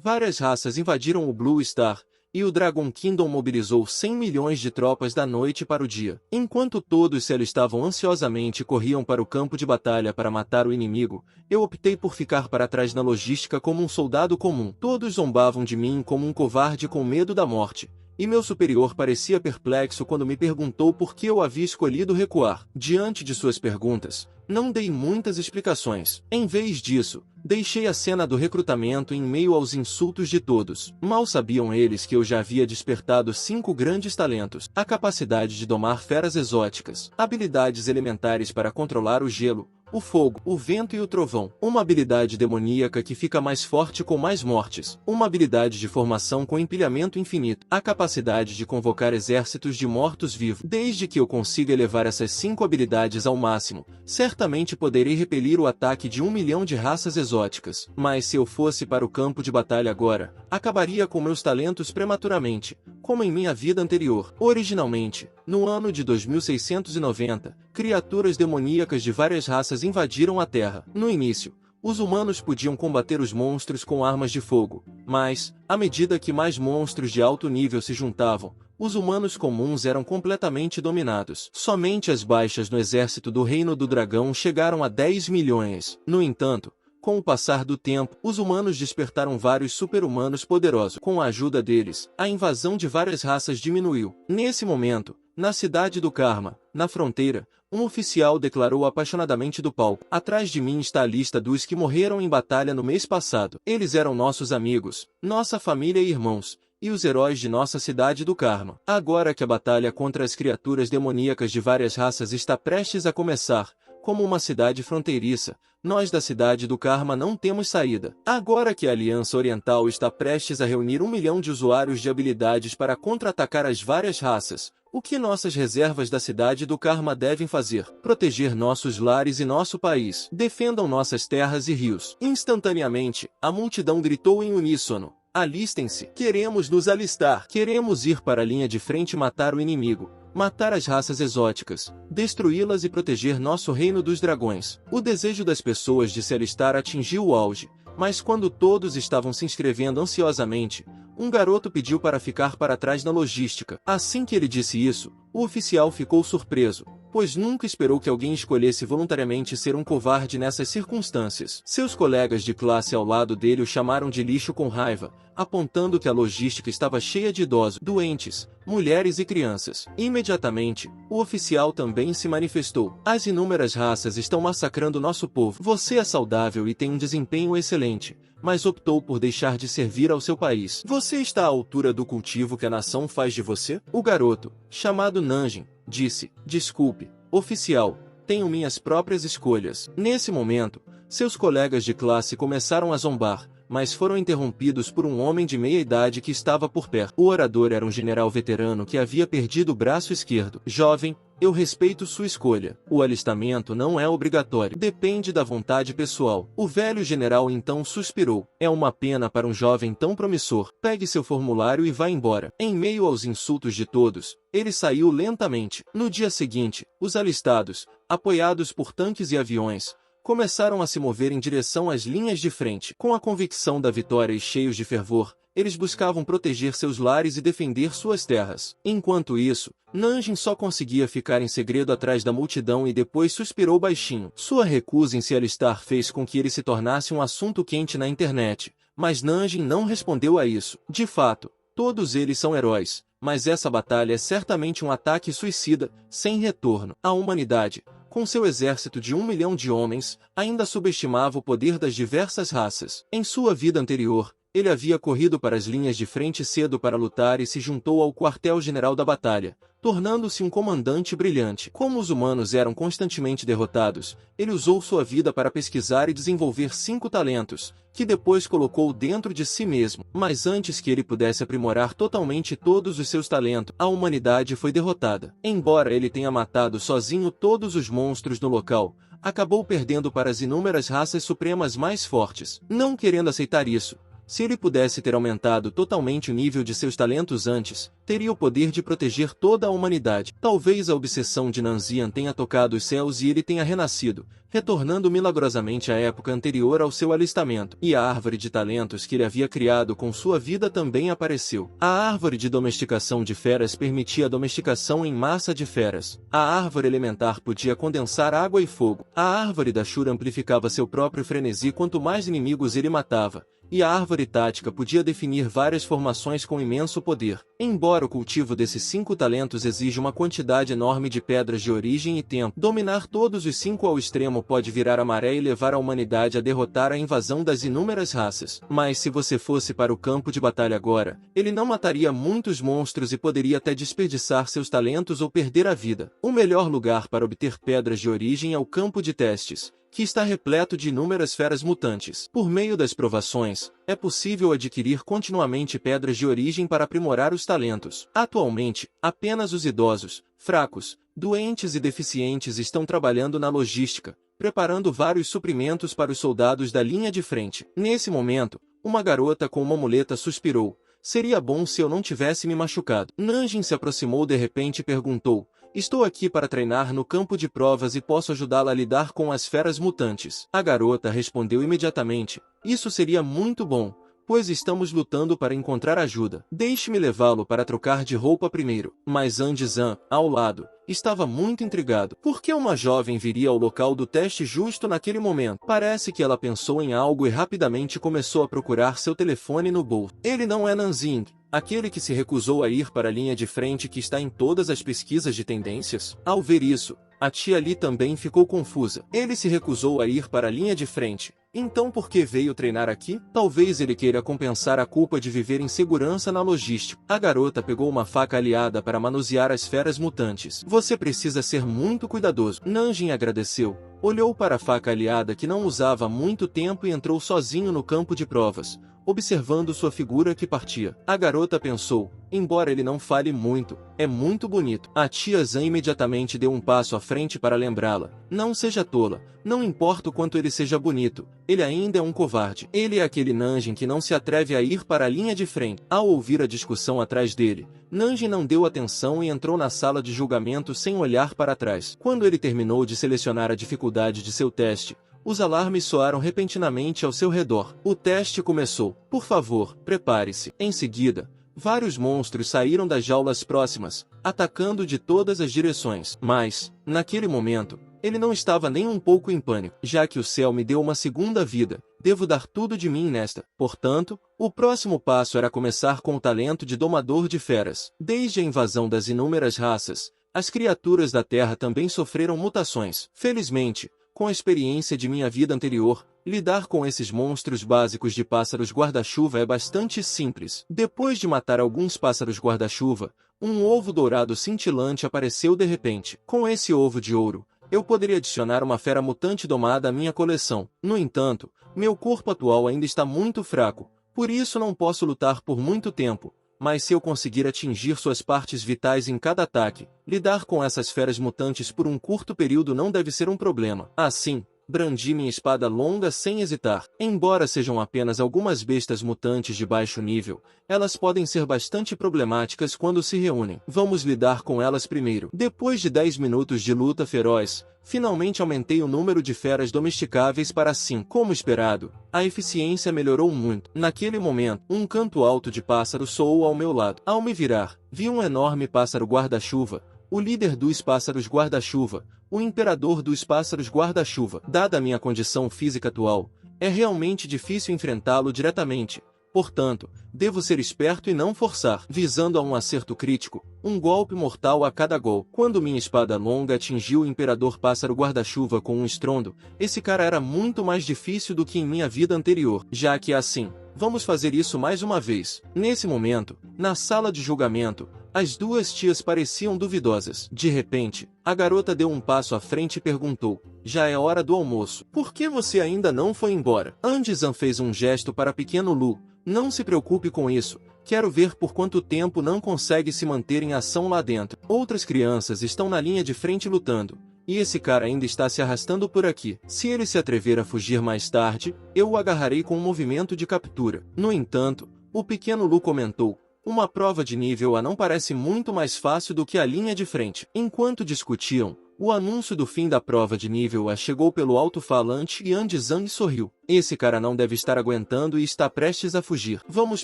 Várias raças invadiram o Blue Star, e o Dragon Kingdom mobilizou 100 milhões de tropas da noite para o dia. Enquanto todos se alistavam ansiosamente e corriam para o campo de batalha para matar o inimigo, eu optei por ficar para trás na logística como um soldado comum. Todos zombavam de mim como um covarde com medo da morte. E meu superior parecia perplexo quando me perguntou por que eu havia escolhido recuar. Diante de suas perguntas, não dei muitas explicações. Em vez disso, deixei a cena do recrutamento em meio aos insultos de todos. Mal sabiam eles que eu já havia despertado 5 grandes talentos: a capacidade de domar feras exóticas, habilidades elementares para controlar o gelo, o fogo, o vento e o trovão, uma habilidade demoníaca que fica mais forte com mais mortes, uma habilidade de formação com empilhamento infinito, a capacidade de convocar exércitos de mortos-vivos. Desde que eu consiga elevar essas 5 habilidades ao máximo, certamente poderei repelir o ataque de 1 milhão de raças exóticas. Mas se eu fosse para o campo de batalha agora, acabaria com meus talentos prematuramente, como em minha vida anterior. Originalmente, no ano de 2690, criaturas demoníacas de várias raças invadiram a Terra. No início, os humanos podiam combater os monstros com armas de fogo, mas, à medida que mais monstros de alto nível se juntavam, os humanos comuns eram completamente dominados. Somente as baixas no exército do Reino do Dragão chegaram a 10 milhões. No entanto, com o passar do tempo, os humanos despertaram vários super-humanos poderosos. Com a ajuda deles, a invasão de várias raças diminuiu. Nesse momento, na cidade do Karma, na fronteira, um oficial declarou apaixonadamente do palco: "Atrás de mim está a lista dos que morreram em batalha no mês passado. Eles eram nossos amigos, nossa família e irmãos, e os heróis de nossa cidade do Karma. Agora que a batalha contra as criaturas demoníacas de várias raças está prestes a começar, como uma cidade fronteiriça, nós da cidade do Karma não temos saída. Agora que a Aliança Oriental está prestes a reunir 1 milhão de usuários de habilidades para contra-atacar as várias raças, o que nossas reservas da cidade do Karma devem fazer? Proteger nossos lares e nosso país. Defendam nossas terras e rios." Instantaneamente, a multidão gritou em uníssono: "Alistem-se! Queremos nos alistar! Queremos ir para a linha de frente e matar o inimigo, matar as raças exóticas, destruí-las e proteger nosso reino dos dragões." O desejo das pessoas de se alistar atingiu o auge, mas quando todos estavam se inscrevendo ansiosamente, um garoto pediu para ficar para trás na logística. Assim que ele disse isso, o oficial ficou surpreso, pois nunca esperou que alguém escolhesse voluntariamente ser um covarde nessas circunstâncias. Seus colegas de classe ao lado dele o chamaram de lixo com raiva, apontando que a logística estava cheia de idosos, doentes, mulheres e crianças. Imediatamente, o oficial também se manifestou: "As inúmeras raças estão massacrando nosso povo. Você é saudável e tem um desempenho excelente, mas optou por deixar de servir ao seu país. Você está à altura do cultivo que a nação faz de você?" O garoto, chamado Nanjin, disse: "Desculpe, oficial, tenho minhas próprias escolhas." Nesse momento, seus colegas de classe começaram a zombar, mas foram interrompidos por um homem de meia idade que estava por perto. O orador era um general veterano que havia perdido o braço esquerdo. "Jovem, eu respeito sua escolha. O alistamento não é obrigatório. Depende da vontade pessoal." O velho general então suspirou: "É uma pena para um jovem tão promissor. Pegue seu formulário e vá embora." Em meio aos insultos de todos, ele saiu lentamente. No dia seguinte, os alistados, apoiados por tanques e aviões, começaram a se mover em direção às linhas de frente. Com a convicção da vitória e cheios de fervor, eles buscavam proteger seus lares e defender suas terras. Enquanto isso, Nanjin só conseguia ficar em segredo atrás da multidão e depois suspirou baixinho. Sua recusa em se alistar fez com que ele se tornasse um assunto quente na internet, mas Nanjin não respondeu a isso. De fato, todos eles são heróis, mas essa batalha é certamente um ataque suicida, sem retorno. A humanidade, com seu exército de 1 milhão de homens, ainda subestimava o poder das diversas raças. Em sua vida anterior, ele havia corrido para as linhas de frente cedo para lutar e se juntou ao quartel-general da batalha, tornando-se um comandante brilhante. Como os humanos eram constantemente derrotados, ele usou sua vida para pesquisar e desenvolver 5 talentos, que depois colocou dentro de si mesmo. Mas antes que ele pudesse aprimorar totalmente todos os seus talentos, a humanidade foi derrotada. Embora ele tenha matado sozinho todos os monstros no local, acabou perdendo para as inúmeras raças supremas mais fortes. Não querendo aceitar isso, Se ele pudesse ter aumentado totalmente o nível de seus talentos antes, teria o poder de proteger toda a humanidade. Talvez a obsessão de Nanzian tenha tocado os céus e ele tenha renascido, retornando milagrosamente à época anterior ao seu alistamento. E a árvore de talentos que ele havia criado com sua vida também apareceu. A árvore de domesticação de feras permitia a domesticação em massa de feras. A árvore elementar podia condensar água e fogo. A árvore da Shura amplificava seu próprio frenesi quanto mais inimigos ele matava. E a árvore tática podia definir várias formações com imenso poder. Embora o cultivo desses 5 talentos exija uma quantidade enorme de pedras de origem e tempo, dominar todos os 5 ao extremo pode virar a maré e levar a humanidade a derrotar a invasão das inúmeras raças. Mas se você fosse para o campo de batalha agora, ele não mataria muitos monstros e poderia até desperdiçar seus talentos ou perder a vida. O melhor lugar para obter pedras de origem é o campo de testes, que está repleto de inúmeras feras mutantes. Por meio das provações, é possível adquirir continuamente pedras de origem para aprimorar os talentos. Atualmente, apenas os idosos, fracos, doentes e deficientes estão trabalhando na logística, preparando vários suprimentos para os soldados da linha de frente. Nesse momento, uma garota com uma muleta suspirou. Seria bom se eu não tivesse me machucado. Nanjin se aproximou de repente e perguntou: estou aqui para treinar no campo de provas e posso ajudá-la a lidar com as feras mutantes. A garota respondeu imediatamente: isso seria muito bom, pois estamos lutando para encontrar ajuda. Deixe-me levá-lo para trocar de roupa primeiro. Mas Andizan, ao lado, estava muito intrigado. Por que uma jovem viria ao local do teste justo naquele momento? Parece que ela pensou em algo e rapidamente começou a procurar seu telefone no bolso. Ele não é Nanzing, aquele que se recusou a ir para a linha de frente que está em todas as pesquisas de tendências? Ao ver isso, a tia Li também ficou confusa. Ele se recusou a ir para a linha de frente. Então por que veio treinar aqui? Talvez ele queira compensar a culpa de viver em segurança na logística. A garota pegou uma faca aliada para manusear as feras mutantes. Você precisa ser muito cuidadoso. Nanjin agradeceu, olhou para a faca aliada que não usava há muito tempo e entrou sozinho no campo de provas, observando sua figura que partia. A garota pensou, embora ele não fale muito, é muito bonito. A tia Zan imediatamente deu um passo à frente para lembrá-la. Não seja tola, não importa o quanto ele seja bonito, ele ainda é um covarde. Ele é aquele Nanjin que não se atreve a ir para a linha de frente. Ao ouvir a discussão atrás dele, Nanjin não deu atenção e entrou na sala de julgamento sem olhar para trás. Quando ele terminou de selecionar a dificuldade de seu teste, os alarmes soaram repentinamente ao seu redor. O teste começou. Por favor, prepare-se. Em seguida, vários monstros saíram das jaulas próximas, atacando de todas as direções. Mas, naquele momento, ele não estava nem um pouco em pânico. Já que o céu me deu uma segunda vida, devo dar tudo de mim nesta. Portanto, o próximo passo era começar com o talento de domador de feras. Desde a invasão das inúmeras raças, as criaturas da Terra também sofreram mutações. Felizmente, com a experiência de minha vida anterior, lidar com esses monstros básicos de pássaros guarda-chuva é bastante simples. Depois de matar alguns pássaros guarda-chuva, um ovo dourado cintilante apareceu de repente. Com esse ovo de ouro, eu poderia adicionar uma fera mutante domada à minha coleção. No entanto, meu corpo atual ainda está muito fraco, por isso não posso lutar por muito tempo. Mas se eu conseguir atingir suas partes vitais em cada ataque, lidar com essas feras mutantes por um curto período não deve ser um problema. Assim, brandi minha espada longa sem hesitar. Embora sejam apenas algumas bestas mutantes de baixo nível, elas podem ser bastante problemáticas quando se reúnem. Vamos lidar com elas primeiro. Depois de 10 minutos de luta feroz, finalmente aumentei o número de feras domesticáveis para 5. Como esperado, a eficiência melhorou muito. Naquele momento, um canto alto de pássaro soou ao meu lado. Ao me virar, vi um enorme pássaro guarda-chuva, o líder dos pássaros guarda-chuva, o imperador dos pássaros guarda-chuva. Dada a minha condição física atual, é realmente difícil enfrentá-lo diretamente. Portanto, devo ser esperto e não forçar, visando a um acerto crítico, um golpe mortal a cada gol. Quando minha espada longa atingiu o imperador pássaro guarda-chuva com um estrondo, esse cara era muito mais difícil do que em minha vida anterior. Já que é assim, vamos fazer isso mais uma vez. Nesse momento, na sala de julgamento, as duas tias pareciam duvidosas. De repente, a garota deu um passo à frente e perguntou: já é hora do almoço. Por que você ainda não foi embora? Andizan fez um gesto para pequeno Lu. Não se preocupe com isso. Quero ver por quanto tempo não consegue se manter em ação lá dentro. Outras crianças estão na linha de frente lutando, e esse cara ainda está se arrastando por aqui. Se ele se atrever a fugir mais tarde, eu o agarrarei com um movimento de captura. No entanto, o pequeno Lu comentou, uma prova de nível A não parece muito mais fácil do que a linha de frente. Enquanto discutiam, o anúncio do fim da prova de nível A chegou pelo alto-falante e Andy Zhang sorriu. Esse cara não deve estar aguentando e está prestes a fugir. Vamos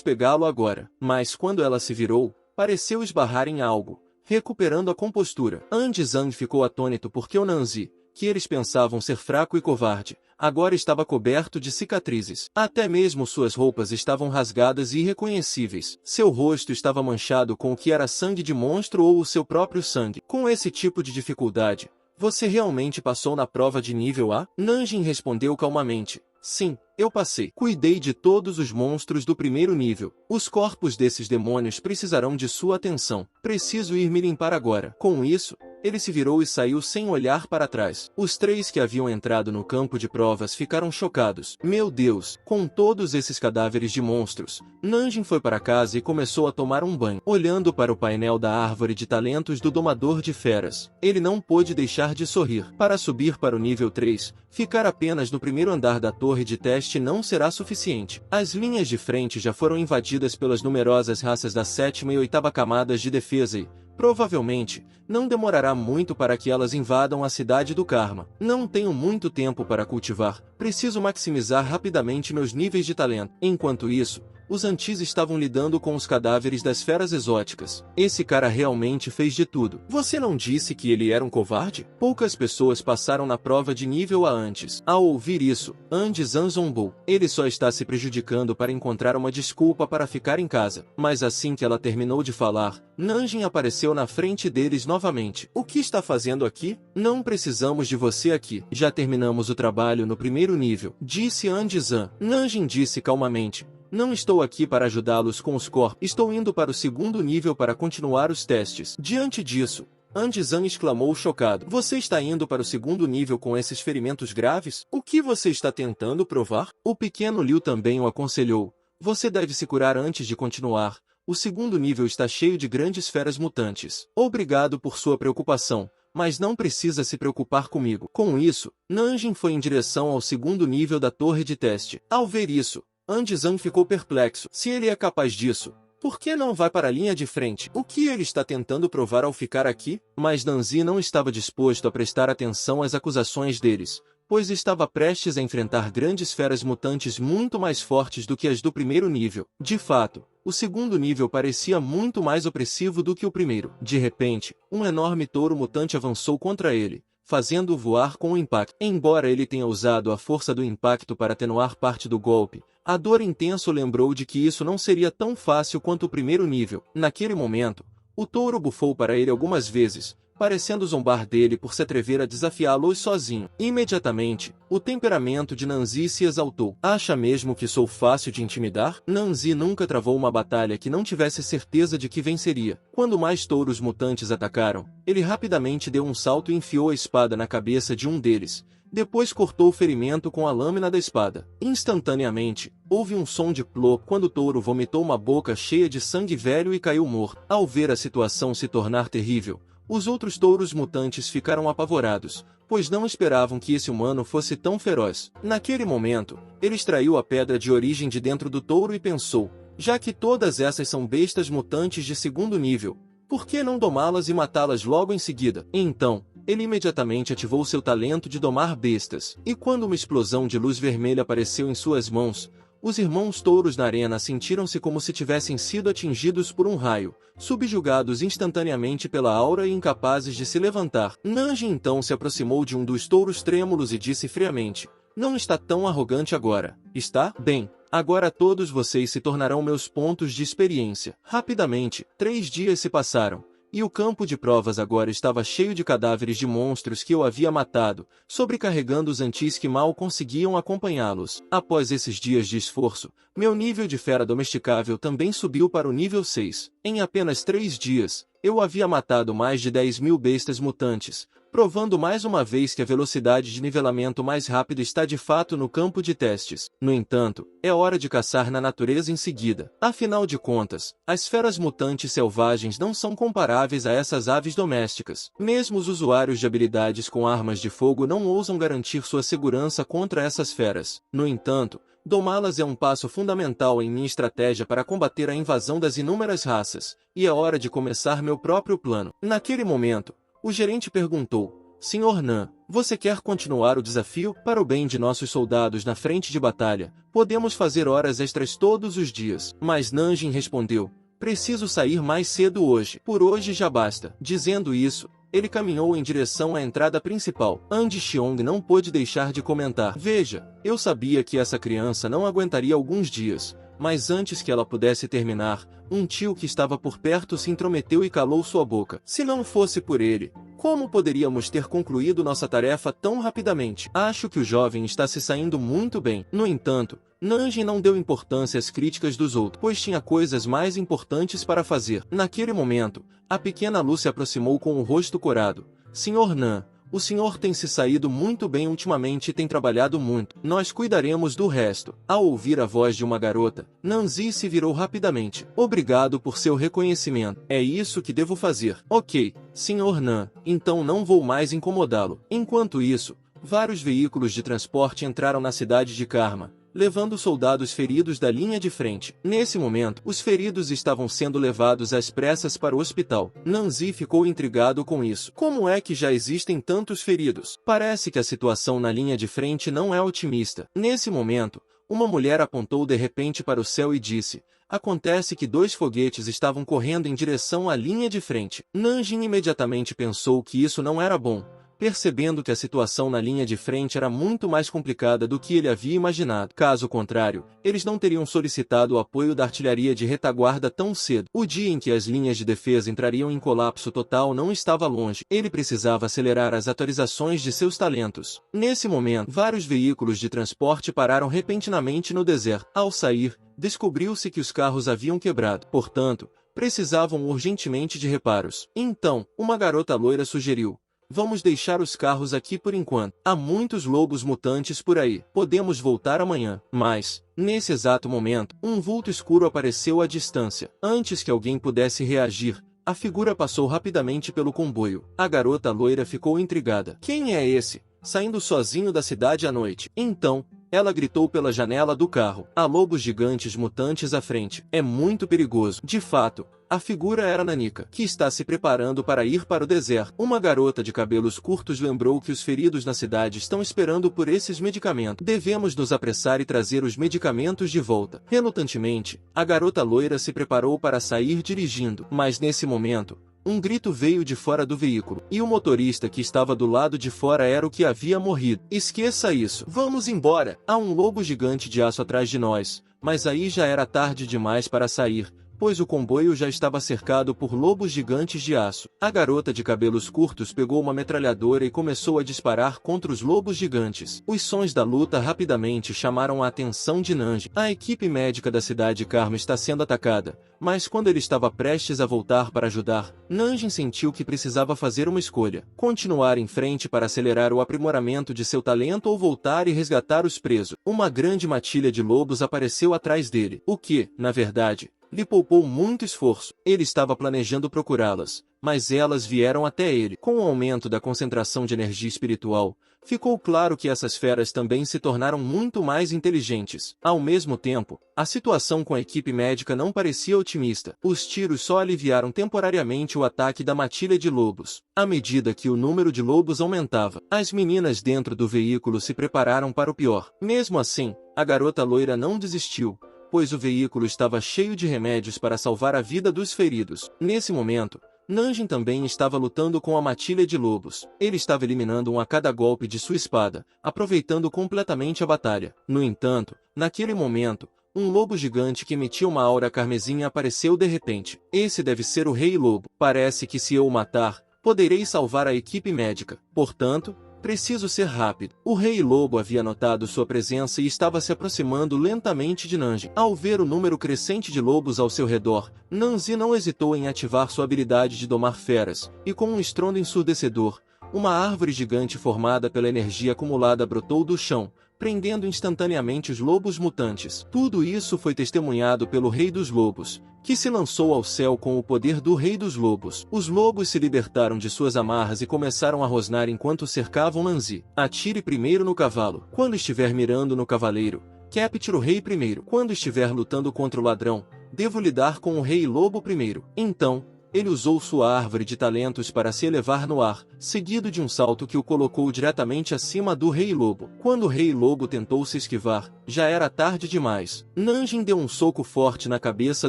pegá-lo agora. Mas quando ela se virou, pareceu esbarrar em algo, recuperando a compostura. Andy Zhang ficou atônito porque o Nanzi, que eles pensavam ser fraco e covarde, agora estava coberto de cicatrizes. Até mesmo suas roupas estavam rasgadas e irreconhecíveis. Seu rosto estava manchado com o que era sangue de monstro ou o seu próprio sangue. Com esse tipo de dificuldade, você realmente passou na prova de nível A? Nanjing respondeu calmamente. Sim, eu passei. Cuidei de todos os monstros do primeiro nível. Os corpos desses demônios precisarão de sua atenção. Preciso ir me limpar agora. Com isso, ele se virou e saiu sem olhar para trás. Os 3 que haviam entrado no campo de provas ficaram chocados. Meu Deus, com todos esses cadáveres de monstros. Nanjing foi para casa e começou a tomar um banho. Olhando para o painel da árvore de talentos do domador de feras, ele não pôde deixar de sorrir. Para subir para o nível 3, ficar apenas no primeiro andar da torre de teste não será suficiente. As linhas de frente já foram invadidas pelas numerosas raças da 7ª e 8ª camadas de defesa e, provavelmente, não demorará muito para que elas invadam a cidade do Karma. Não tenho muito tempo para cultivar, preciso maximizar rapidamente meus níveis de talento. Enquanto isso, os Antis estavam lidando com os cadáveres das feras exóticas. Esse cara realmente fez de tudo. Você não disse que ele era um covarde? Poucas pessoas passaram na prova de nível A antes. Ao ouvir isso, Andy Zhang zombou. Ele só está se prejudicando para encontrar uma desculpa para ficar em casa. Mas assim que ela terminou de falar, Nanjing apareceu na frente deles novamente. O que está fazendo aqui? Não precisamos de você aqui. Já terminamos o trabalho no primeiro nível, disse Andy Zhang. Nanjing disse calmamente. Não estou aqui para ajudá-los com os corpos. Estou indo para o segundo nível para continuar os testes. Diante disso, Andy Zhang exclamou chocado. Você está indo para o segundo nível com esses ferimentos graves? O que você está tentando provar? O pequeno Liu também o aconselhou. Você deve se curar antes de continuar. O segundo nível está cheio de grandes feras mutantes. Obrigado por sua preocupação, mas não precisa se preocupar comigo. Com isso, Nanjing foi em direção ao segundo nível da torre de teste. Ao ver isso, Andy Zhang ficou perplexo. Se ele é capaz disso, por que não vai para a linha de frente? O que ele está tentando provar ao ficar aqui? Mas Nanzi não estava disposto a prestar atenção às acusações deles, pois estava prestes a enfrentar grandes feras mutantes muito mais fortes do que as do primeiro nível. De fato, o segundo nível parecia muito mais opressivo do que o primeiro. De repente, um enorme touro mutante avançou contra ele, fazendo-o voar com o impacto. Embora ele tenha usado a força do impacto para atenuar parte do golpe, a dor intensa o lembrou de que isso não seria tão fácil quanto o primeiro nível. Naquele momento, o touro bufou para ele algumas vezes, parecendo zombar dele por se atrever a desafiá-los sozinho. Imediatamente, o temperamento de Nanzi se exaltou. Acha mesmo que sou fácil de intimidar? Nanzi nunca travou uma batalha que não tivesse certeza de que venceria. Quando mais touros mutantes atacaram, ele rapidamente deu um salto e enfiou a espada na cabeça de um deles. Depois cortou o ferimento com a lâmina da espada. Instantaneamente, houve um som de plop quando o touro vomitou uma boca cheia de sangue velho e caiu morto. Ao ver a situação se tornar terrível, os outros touros mutantes ficaram apavorados, pois não esperavam que esse humano fosse tão feroz. Naquele momento, ele extraiu a pedra de origem de dentro do touro e pensou, já que todas essas são bestas mutantes de segundo nível, por que não domá-las e matá-las logo em seguida? Então, ele imediatamente ativou seu talento de domar bestas. E quando uma explosão de luz vermelha apareceu em suas mãos, os irmãos touros na arena sentiram-se como se tivessem sido atingidos por um raio, subjugados instantaneamente pela aura e incapazes de se levantar. Nanjing então se aproximou de um dos touros trêmulos e disse friamente, não está tão arrogante agora, está? Bem, agora todos vocês se tornarão meus pontos de experiência. Rapidamente, 3 dias se passaram. E o campo de provas agora estava cheio de cadáveres de monstros que eu havia matado, sobrecarregando os Antis que mal conseguiam acompanhá-los. Após esses dias de esforço, meu nível de fera domesticável também subiu para o nível 6. Em apenas 3 dias, Eu havia matado mais de 10.000 bestas mutantes, provando mais uma vez que a velocidade de nivelamento mais rápido está de fato no campo de testes. No entanto, é hora de caçar na natureza em seguida. Afinal de contas, as feras mutantes selvagens não são comparáveis a essas aves domésticas. Mesmo os usuários de habilidades com armas de fogo não ousam garantir sua segurança contra essas feras. No entanto, domá-las é um passo fundamental em minha estratégia para combater a invasão das inúmeras raças, e é hora de começar meu próprio plano. Naquele momento, o gerente perguntou: Sr. Nan, você quer continuar o desafio? Para o bem de nossos soldados na frente de batalha, podemos fazer horas extras todos os dias. Mas Nanjin respondeu: preciso sair mais cedo hoje. Por hoje já basta. Dizendo isso, ele caminhou em direção à entrada principal. Andy Xiong não pôde deixar de comentar: veja, eu sabia que essa criança não aguentaria alguns dias, mas antes que ela pudesse terminar, um tio que estava por perto se intrometeu e calou sua boca. Se não fosse por ele, como poderíamos ter concluído nossa tarefa tão rapidamente? Acho que o jovem está se saindo muito bem. No entanto, Nanjin não deu importância às críticas dos outros, pois tinha coisas mais importantes para fazer. Naquele momento, a pequena Lu se aproximou com o rosto corado. Sr. Nan, o senhor tem se saído muito bem ultimamente e tem trabalhado muito. Nós cuidaremos do resto. Ao ouvir a voz de uma garota, Nanzi se virou rapidamente. Obrigado por seu reconhecimento. É isso que devo fazer. Ok, Sr. Nan, então não vou mais incomodá-lo. Enquanto isso, vários veículos de transporte entraram na cidade de Karma, levando soldados feridos da linha de frente. Nesse momento, os feridos estavam sendo levados às pressas para o hospital. Nanzi ficou intrigado com isso. Como é que já existem tantos feridos? Parece que a situação na linha de frente não é otimista. Nesse momento, uma mulher apontou de repente para o céu e disse: acontece que 2 foguetes estavam correndo em direção à linha de frente. Nanjin imediatamente pensou que isso não era bom, percebendo que a situação na linha de frente era muito mais complicada do que ele havia imaginado. Caso contrário, eles não teriam solicitado o apoio da artilharia de retaguarda tão cedo. O dia em que as linhas de defesa entrariam em colapso total não estava longe. Ele precisava acelerar as atualizações de seus talentos. Nesse momento, vários veículos de transporte pararam repentinamente no deserto. Ao sair, descobriu-se que os carros haviam quebrado. Portanto, precisavam urgentemente de reparos. Então, uma garota loira sugeriu: vamos deixar os carros aqui por enquanto. Há muitos lobos mutantes por aí. Podemos voltar amanhã. Mas, nesse exato momento, um vulto escuro apareceu à distância. Antes que alguém pudesse reagir, a figura passou rapidamente pelo comboio. A garota loira ficou intrigada. Quem é esse, saindo sozinho da cidade à noite? Então, ela gritou pela janela do carro: há lobos gigantes mutantes à frente. É muito perigoso. De fato, a figura era Nanika, que está se preparando para ir para o deserto. Uma garota de cabelos curtos lembrou que os feridos na cidade estão esperando por esses medicamentos. Devemos nos apressar e trazer os medicamentos de volta. Relutantemente, a garota loira se preparou para sair dirigindo. Mas nesse momento, um grito veio de fora do veículo, e o motorista que estava do lado de fora era o que havia morrido. Esqueça isso. Vamos embora. Há um lobo gigante de aço atrás de nós. Mas aí já era tarde demais para sair, pois o comboio já estava cercado por lobos gigantes de aço. A garota de cabelos curtos pegou uma metralhadora e começou a disparar contra os lobos gigantes. Os sons da luta rapidamente chamaram a atenção de Nanjin. A equipe médica da cidade de Karma está sendo atacada, mas quando ele estava prestes a voltar para ajudar, Nanjin sentiu que precisava fazer uma escolha: continuar em frente para acelerar o aprimoramento de seu talento ou voltar e resgatar os presos. Uma grande matilha de lobos apareceu atrás dele, o que, na verdade, lhe poupou muito esforço. Ele estava planejando procurá-las, mas elas vieram até ele. Com o aumento da concentração de energia espiritual, ficou claro que essas feras também se tornaram muito mais inteligentes. Ao mesmo tempo, a situação com a equipe médica não parecia otimista. Os tiros só aliviaram temporariamente o ataque da matilha de lobos. À medida que o número de lobos aumentava, as meninas dentro do veículo se prepararam para o pior. Mesmo assim, a garota loira não desistiu, pois o veículo estava cheio de remédios para salvar a vida dos feridos. Nesse momento, Nanjin também estava lutando com a matilha de lobos. Ele estava eliminando um a cada golpe de sua espada, aproveitando completamente a batalha. No entanto, naquele momento, um lobo gigante que emitia uma aura carmesim apareceu de repente. Esse deve ser o Rei Lobo. Parece que se eu o matar, poderei salvar a equipe médica. Portanto, Preciso ser rápido. O Rei Lobo havia notado sua presença e estava se aproximando lentamente de Nanji. Ao ver o número crescente de lobos ao seu redor, Nanji não hesitou em ativar sua habilidade de domar feras, e com um estrondo ensurdecedor, uma árvore gigante formada pela energia acumulada brotou do chão, prendendo instantaneamente os lobos mutantes. Tudo isso foi testemunhado pelo Rei dos Lobos, que se lançou ao céu com o poder do Rei dos Lobos. Os lobos se libertaram de suas amarras e começaram a rosnar enquanto cercavam Nanji. Atire primeiro no cavalo. Quando estiver mirando no cavaleiro, capture o rei primeiro. Quando estiver lutando contra o ladrão, devo lidar com o Rei Lobo primeiro. Então, ele usou sua árvore de talentos para se elevar no ar, seguido de um salto que o colocou diretamente acima do Rei Lobo. Quando o Rei Lobo tentou se esquivar, já era tarde demais. Nanjin deu um soco forte na cabeça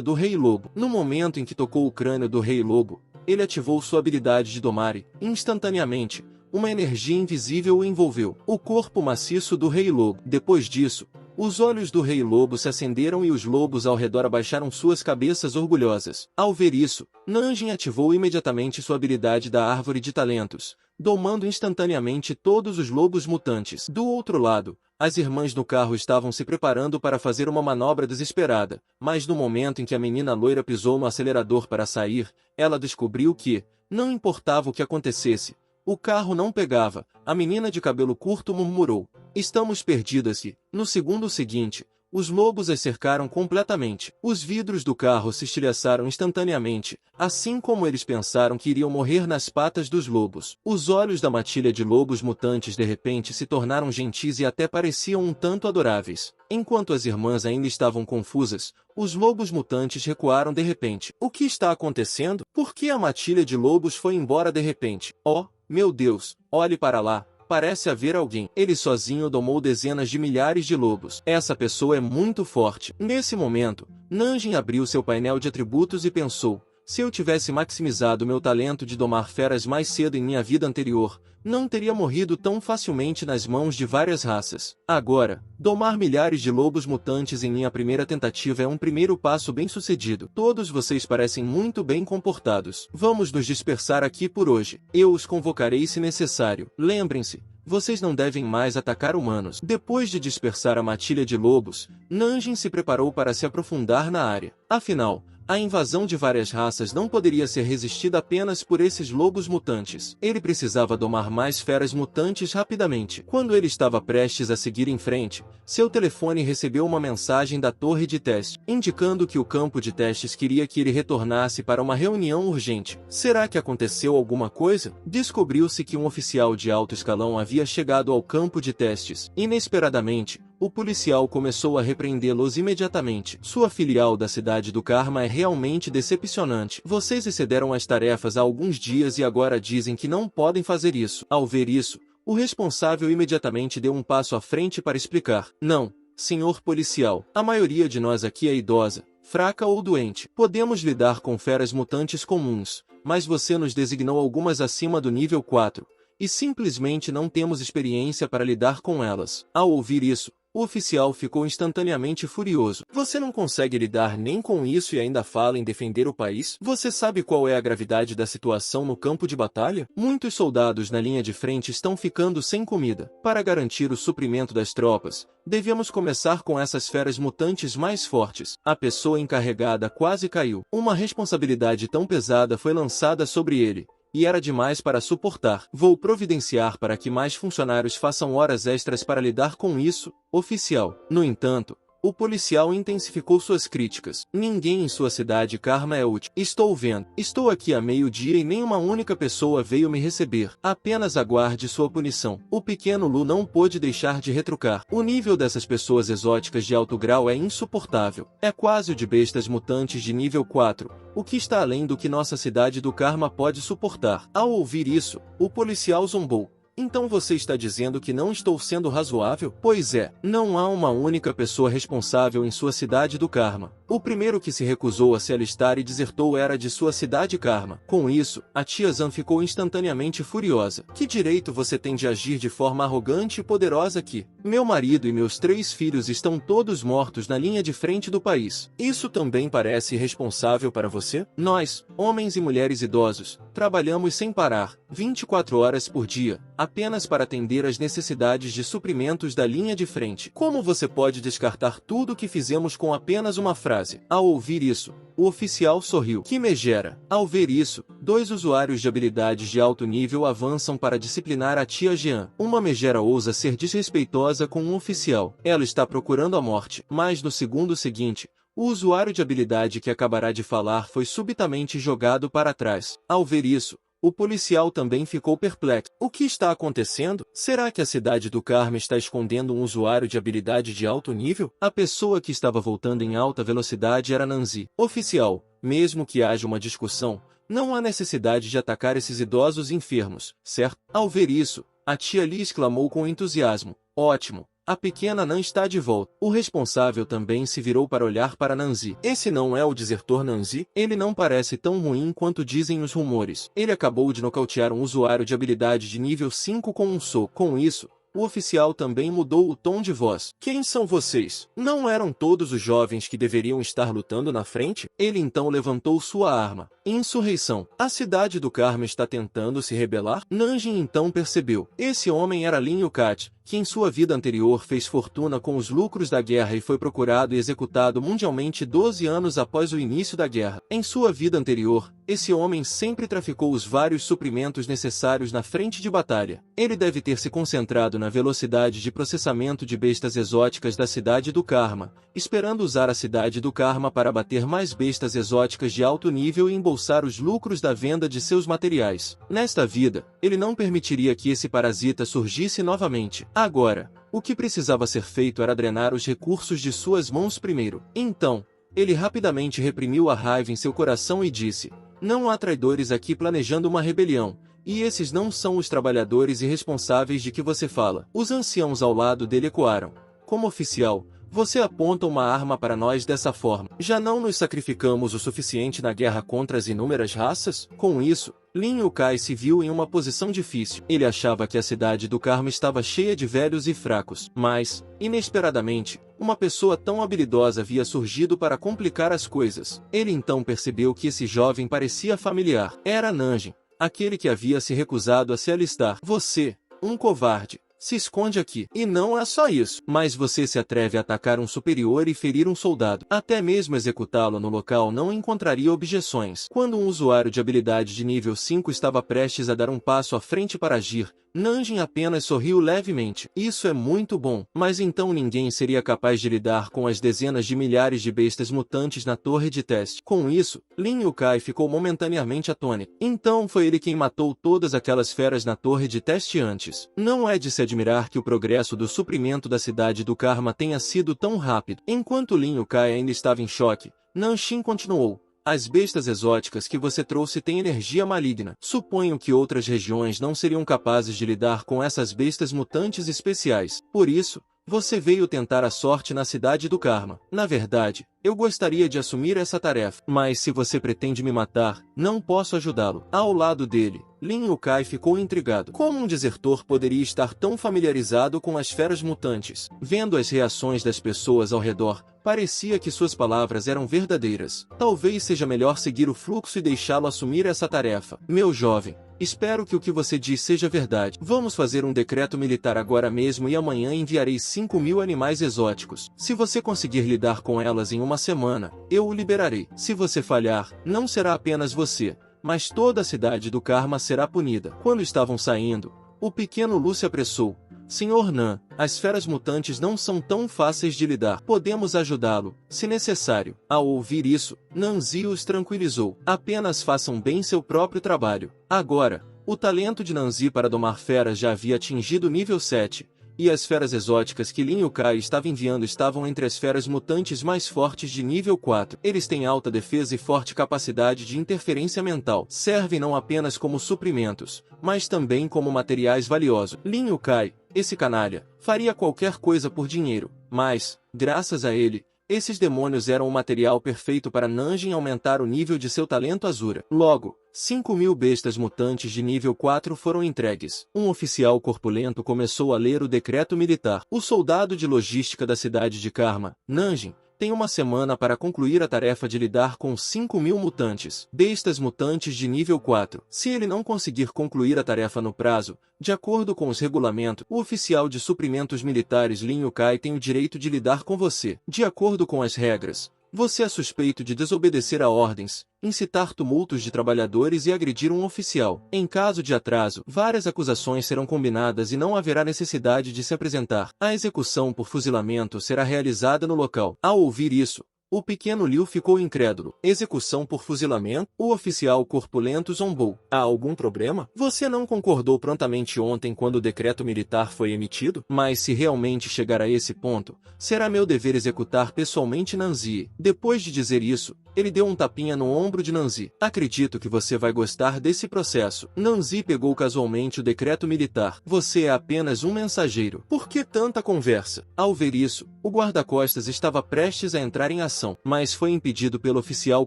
do Rei Lobo. No momento em que tocou o crânio do Rei Lobo, ele ativou sua habilidade de domar e, instantaneamente, uma energia invisível o envolveu. O corpo maciço do Rei Lobo. Depois disso, os olhos do Rei Lobo se acenderam e os lobos ao redor abaixaram suas cabeças orgulhosas. Ao ver isso, Nanjin ativou imediatamente sua habilidade da Árvore de Talentos, domando instantaneamente todos os lobos mutantes. Do outro lado, as irmãs no carro estavam se preparando para fazer uma manobra desesperada, mas no momento em que a menina loira pisou no acelerador para sair, ela descobriu que, não importava o que acontecesse, o carro não pegava. A menina de cabelo curto murmurou: "Estamos perdidas", e, no segundo seguinte, os lobos as cercaram completamente. Os vidros do carro se estilhaçaram instantaneamente, assim como eles pensaram que iriam morrer nas patas dos lobos. Os olhos da matilha de lobos mutantes de repente se tornaram gentis e até pareciam um tanto adoráveis. Enquanto as irmãs ainda estavam confusas, os lobos mutantes recuaram de repente. O que está acontecendo? Por que a matilha de lobos foi embora de repente? Oh, meu Deus, olhe para lá. Parece haver alguém. Ele sozinho domou dezenas de milhares de lobos. Essa pessoa é muito forte. Nesse momento, Nanjin abriu seu painel de atributos e pensou: se eu tivesse maximizado meu talento de domar feras mais cedo em minha vida anterior, não teria morrido tão facilmente nas mãos de várias raças. Agora, domar milhares de lobos mutantes em minha primeira tentativa é um primeiro passo bem-sucedido. Todos vocês parecem muito bem comportados. Vamos nos dispersar aqui por hoje. Eu os convocarei se necessário. Lembrem-se, vocês não devem mais atacar humanos. Depois de dispersar a matilha de lobos, Nanjin se preparou para se aprofundar na área. Afinal, a invasão de várias raças não poderia ser resistida apenas por esses lobos mutantes. Ele precisava domar mais feras mutantes rapidamente. Quando ele estava prestes a seguir em frente, seu telefone recebeu uma mensagem da torre de teste, indicando que o campo de testes queria que ele retornasse para uma reunião urgente. Será que aconteceu alguma coisa? Descobriu-se que um oficial de alto escalão havia chegado ao campo de testes. Inesperadamente, o policial começou a repreendê-los imediatamente. Sua filial da cidade do Karma é realmente decepcionante. Vocês excederam as tarefas há alguns dias e agora dizem que não podem fazer isso. Ao ver isso, o responsável imediatamente deu um passo à frente para explicar: não, senhor policial, a maioria de nós aqui é idosa, fraca ou doente. Podemos lidar com feras mutantes comuns, mas você nos designou algumas acima do nível 4. E simplesmente não temos experiência para lidar com elas. Ao ouvir isso, o oficial ficou instantaneamente furioso. Você não consegue lidar nem com isso e ainda fala em defender o país? Você sabe qual é a gravidade da situação no campo de batalha? Muitos soldados na linha de frente estão ficando sem comida. Para garantir o suprimento das tropas, devemos começar com essas feras mutantes mais fortes. A pessoa encarregada quase caiu. Uma responsabilidade tão pesada foi lançada sobre ele, e era demais para suportar. Vou providenciar para que mais funcionários façam horas extras para lidar com isso, oficial. No entanto, o policial intensificou suas críticas. Ninguém em sua cidade Karma é útil. Estou vendo. Estou aqui há meio-dia e nenhuma única pessoa veio me receber. Apenas aguarde sua punição. O pequeno Lu não pôde deixar de retrucar. O nível dessas pessoas exóticas de alto grau é insuportável. É quase o de bestas mutantes de nível 4, o que está além do que nossa cidade do Karma pode suportar. Ao ouvir isso, o policial zombou. Então você está dizendo que não estou sendo razoável? Pois é, não há uma única pessoa responsável em sua cidade do Karma. O primeiro que se recusou a se alistar e desertou era de sua cidade Karma. Com isso, a tia Zan ficou instantaneamente furiosa. Que direito você tem de agir de forma arrogante e poderosa aqui? Meu marido e meus 3 filhos estão todos mortos na linha de frente do país. Isso também parece irresponsável para você? Nós, homens e mulheres idosos, trabalhamos sem parar, 24 horas por dia, apenas para atender às necessidades de suprimentos da linha de frente. Como você pode descartar tudo o que fizemos com apenas uma frase? Ao ouvir isso, o oficial sorriu. Que megera! Ao ver isso, 2 usuários de habilidades de alto nível avançam para disciplinar a tia Jean. Uma megera ousa ser desrespeitosa com um oficial. Ela está procurando a morte. Mas no segundo seguinte, o usuário de habilidade que acabará de falar foi subitamente jogado para trás. Ao ver isso, o policial também ficou perplexo. O que está acontecendo? Será que a cidade do Karma está escondendo um usuário de habilidade de alto nível? A pessoa que estava voltando em alta velocidade era Nancy. Oficial, mesmo que haja uma discussão, não há necessidade de atacar esses idosos enfermos, certo? Ao ver isso, a tia Lee exclamou com entusiasmo. Ótimo! A pequena Nan está de volta. O responsável também se virou para olhar para Nancy. Esse não é o desertor Nancy? Ele não parece tão ruim quanto dizem os rumores. Ele acabou de nocautear um usuário de habilidade de nível 5 com um soco. Com isso, o oficial também mudou o tom de voz. Quem são vocês? Não eram todos os jovens que deveriam estar lutando na frente? Ele então levantou sua arma. Insurreição. A cidade do Karma está tentando se rebelar? Nanjin então percebeu. Esse homem era Lin Yukat, que em sua vida anterior fez fortuna com os lucros da guerra e foi procurado e executado mundialmente 12 anos após o início da guerra. Em sua vida anterior, esse homem sempre traficou os vários suprimentos necessários na frente de batalha. Ele deve ter se concentrado na velocidade de processamento de bestas exóticas da cidade do Karma, esperando usar a cidade do Karma para abater mais bestas exóticas de alto nível e embolsar os lucros da venda de seus materiais. Nesta vida, ele não permitiria que esse parasita surgisse novamente. Agora, o que precisava ser feito era drenar os recursos de suas mãos primeiro. Então, ele rapidamente reprimiu a raiva em seu coração e disse: não há traidores aqui planejando uma rebelião, e esses não são os trabalhadores irresponsáveis de que você fala. Os anciãos ao lado dele ecoaram. Como oficial, você aponta uma arma para nós dessa forma. Já não nos sacrificamos o suficiente na guerra contra as inúmeras raças? Com isso, Lin Yukai se viu em uma posição difícil. Ele achava que a cidade do Karma estava cheia de velhos e fracos. Mas, inesperadamente, uma pessoa tão habilidosa havia surgido para complicar as coisas. Ele então percebeu que esse jovem parecia familiar. Era Nanjin, aquele que havia se recusado a se alistar. Você, um covarde, se esconde aqui. E não é só isso. Mas você se atreve a atacar um superior e ferir um soldado. Até mesmo executá-lo no local não encontraria objeções. Quando um usuário de habilidade de nível 5 estava prestes a dar um passo à frente para agir, Nanjin apenas sorriu levemente. Isso é muito bom. Mas então ninguém seria capaz de lidar com as dezenas de milhares de bestas mutantes na torre de teste. Com isso, Lin Yukai ficou momentaneamente atônito. Então foi ele quem matou todas aquelas feras na torre de teste antes. Não é de se admirar que o progresso do suprimento da cidade do Karma tenha sido tão rápido. Enquanto Lin Yukai ainda estava em choque, Nanjin continuou. As bestas exóticas que você trouxe têm energia maligna. Suponho que outras regiões não seriam capazes de lidar com essas bestas mutantes especiais. Por isso, você veio tentar a sorte na cidade do Karma. Na verdade, eu gostaria de assumir essa tarefa. Mas se você pretende me matar, não posso ajudá-lo. Ao lado dele, Lin Yukai ficou intrigado. Como um desertor poderia estar tão familiarizado com as feras mutantes? Vendo as reações das pessoas ao redor, parecia que suas palavras eram verdadeiras. Talvez seja melhor seguir o fluxo e deixá-lo assumir essa tarefa. Meu jovem, espero que o que você diz seja verdade. Vamos fazer um decreto militar agora mesmo e amanhã enviarei 5.000 animais exóticos. Se você conseguir lidar com elas em uma semana, eu o liberarei. Se você falhar, não será apenas você, mas toda a cidade do Karma será punida. Quando estavam saindo, o pequeno Lu se apressou. Senhor Nan, as feras mutantes não são tão fáceis de lidar. Podemos ajudá-lo, se necessário. Ao ouvir isso, Nanzi os tranquilizou. Apenas façam bem seu próprio trabalho. Agora, o talento de Nanzi para domar feras já havia atingido nível 7. E as feras exóticas que Lin Yukai estava enviando estavam entre as feras mutantes mais fortes de nível 4. Eles têm alta defesa e forte capacidade de interferência mental. Servem não apenas como suprimentos, mas também como materiais valiosos. Lin Yukai, esse canalha, faria qualquer coisa por dinheiro, mas, graças a ele, esses demônios eram o material perfeito para Nanjin aumentar o nível de seu talento Azura. Logo, 5.000 bestas mutantes de nível 4 foram entregues. Um oficial corpulento começou a ler o decreto militar. O soldado de logística da cidade de Karma, Nanjin, tem uma semana para concluir a tarefa de lidar com 5.000 mutantes, bestas mutantes de nível 4. Se ele não conseguir concluir a tarefa no prazo, de acordo com os regulamentos, o oficial de suprimentos militares Lin Yukai tem o direito de lidar com você. De acordo com as regras, você é suspeito de desobedecer a ordens, incitar tumultos de trabalhadores e agredir um oficial. Em caso de atraso, várias acusações serão combinadas e não haverá necessidade de se apresentar. A execução por fuzilamento será realizada no local. Ao ouvir isso, o pequeno Liu ficou incrédulo. Execução por fuzilamento? O oficial corpulento zombou. Há algum problema? Você não concordou prontamente ontem quando o decreto militar foi emitido? Mas se realmente chegar a esse ponto, será meu dever executar pessoalmente Nanzi. Depois de dizer isso, ele deu um tapinha no ombro de Nanzi. Acredito que você vai gostar desse processo. Nanzi pegou casualmente o decreto militar. Você é apenas um mensageiro. Por que tanta conversa? Ao ver isso, o guarda-costas estava prestes a entrar em ação, mas foi impedido pelo oficial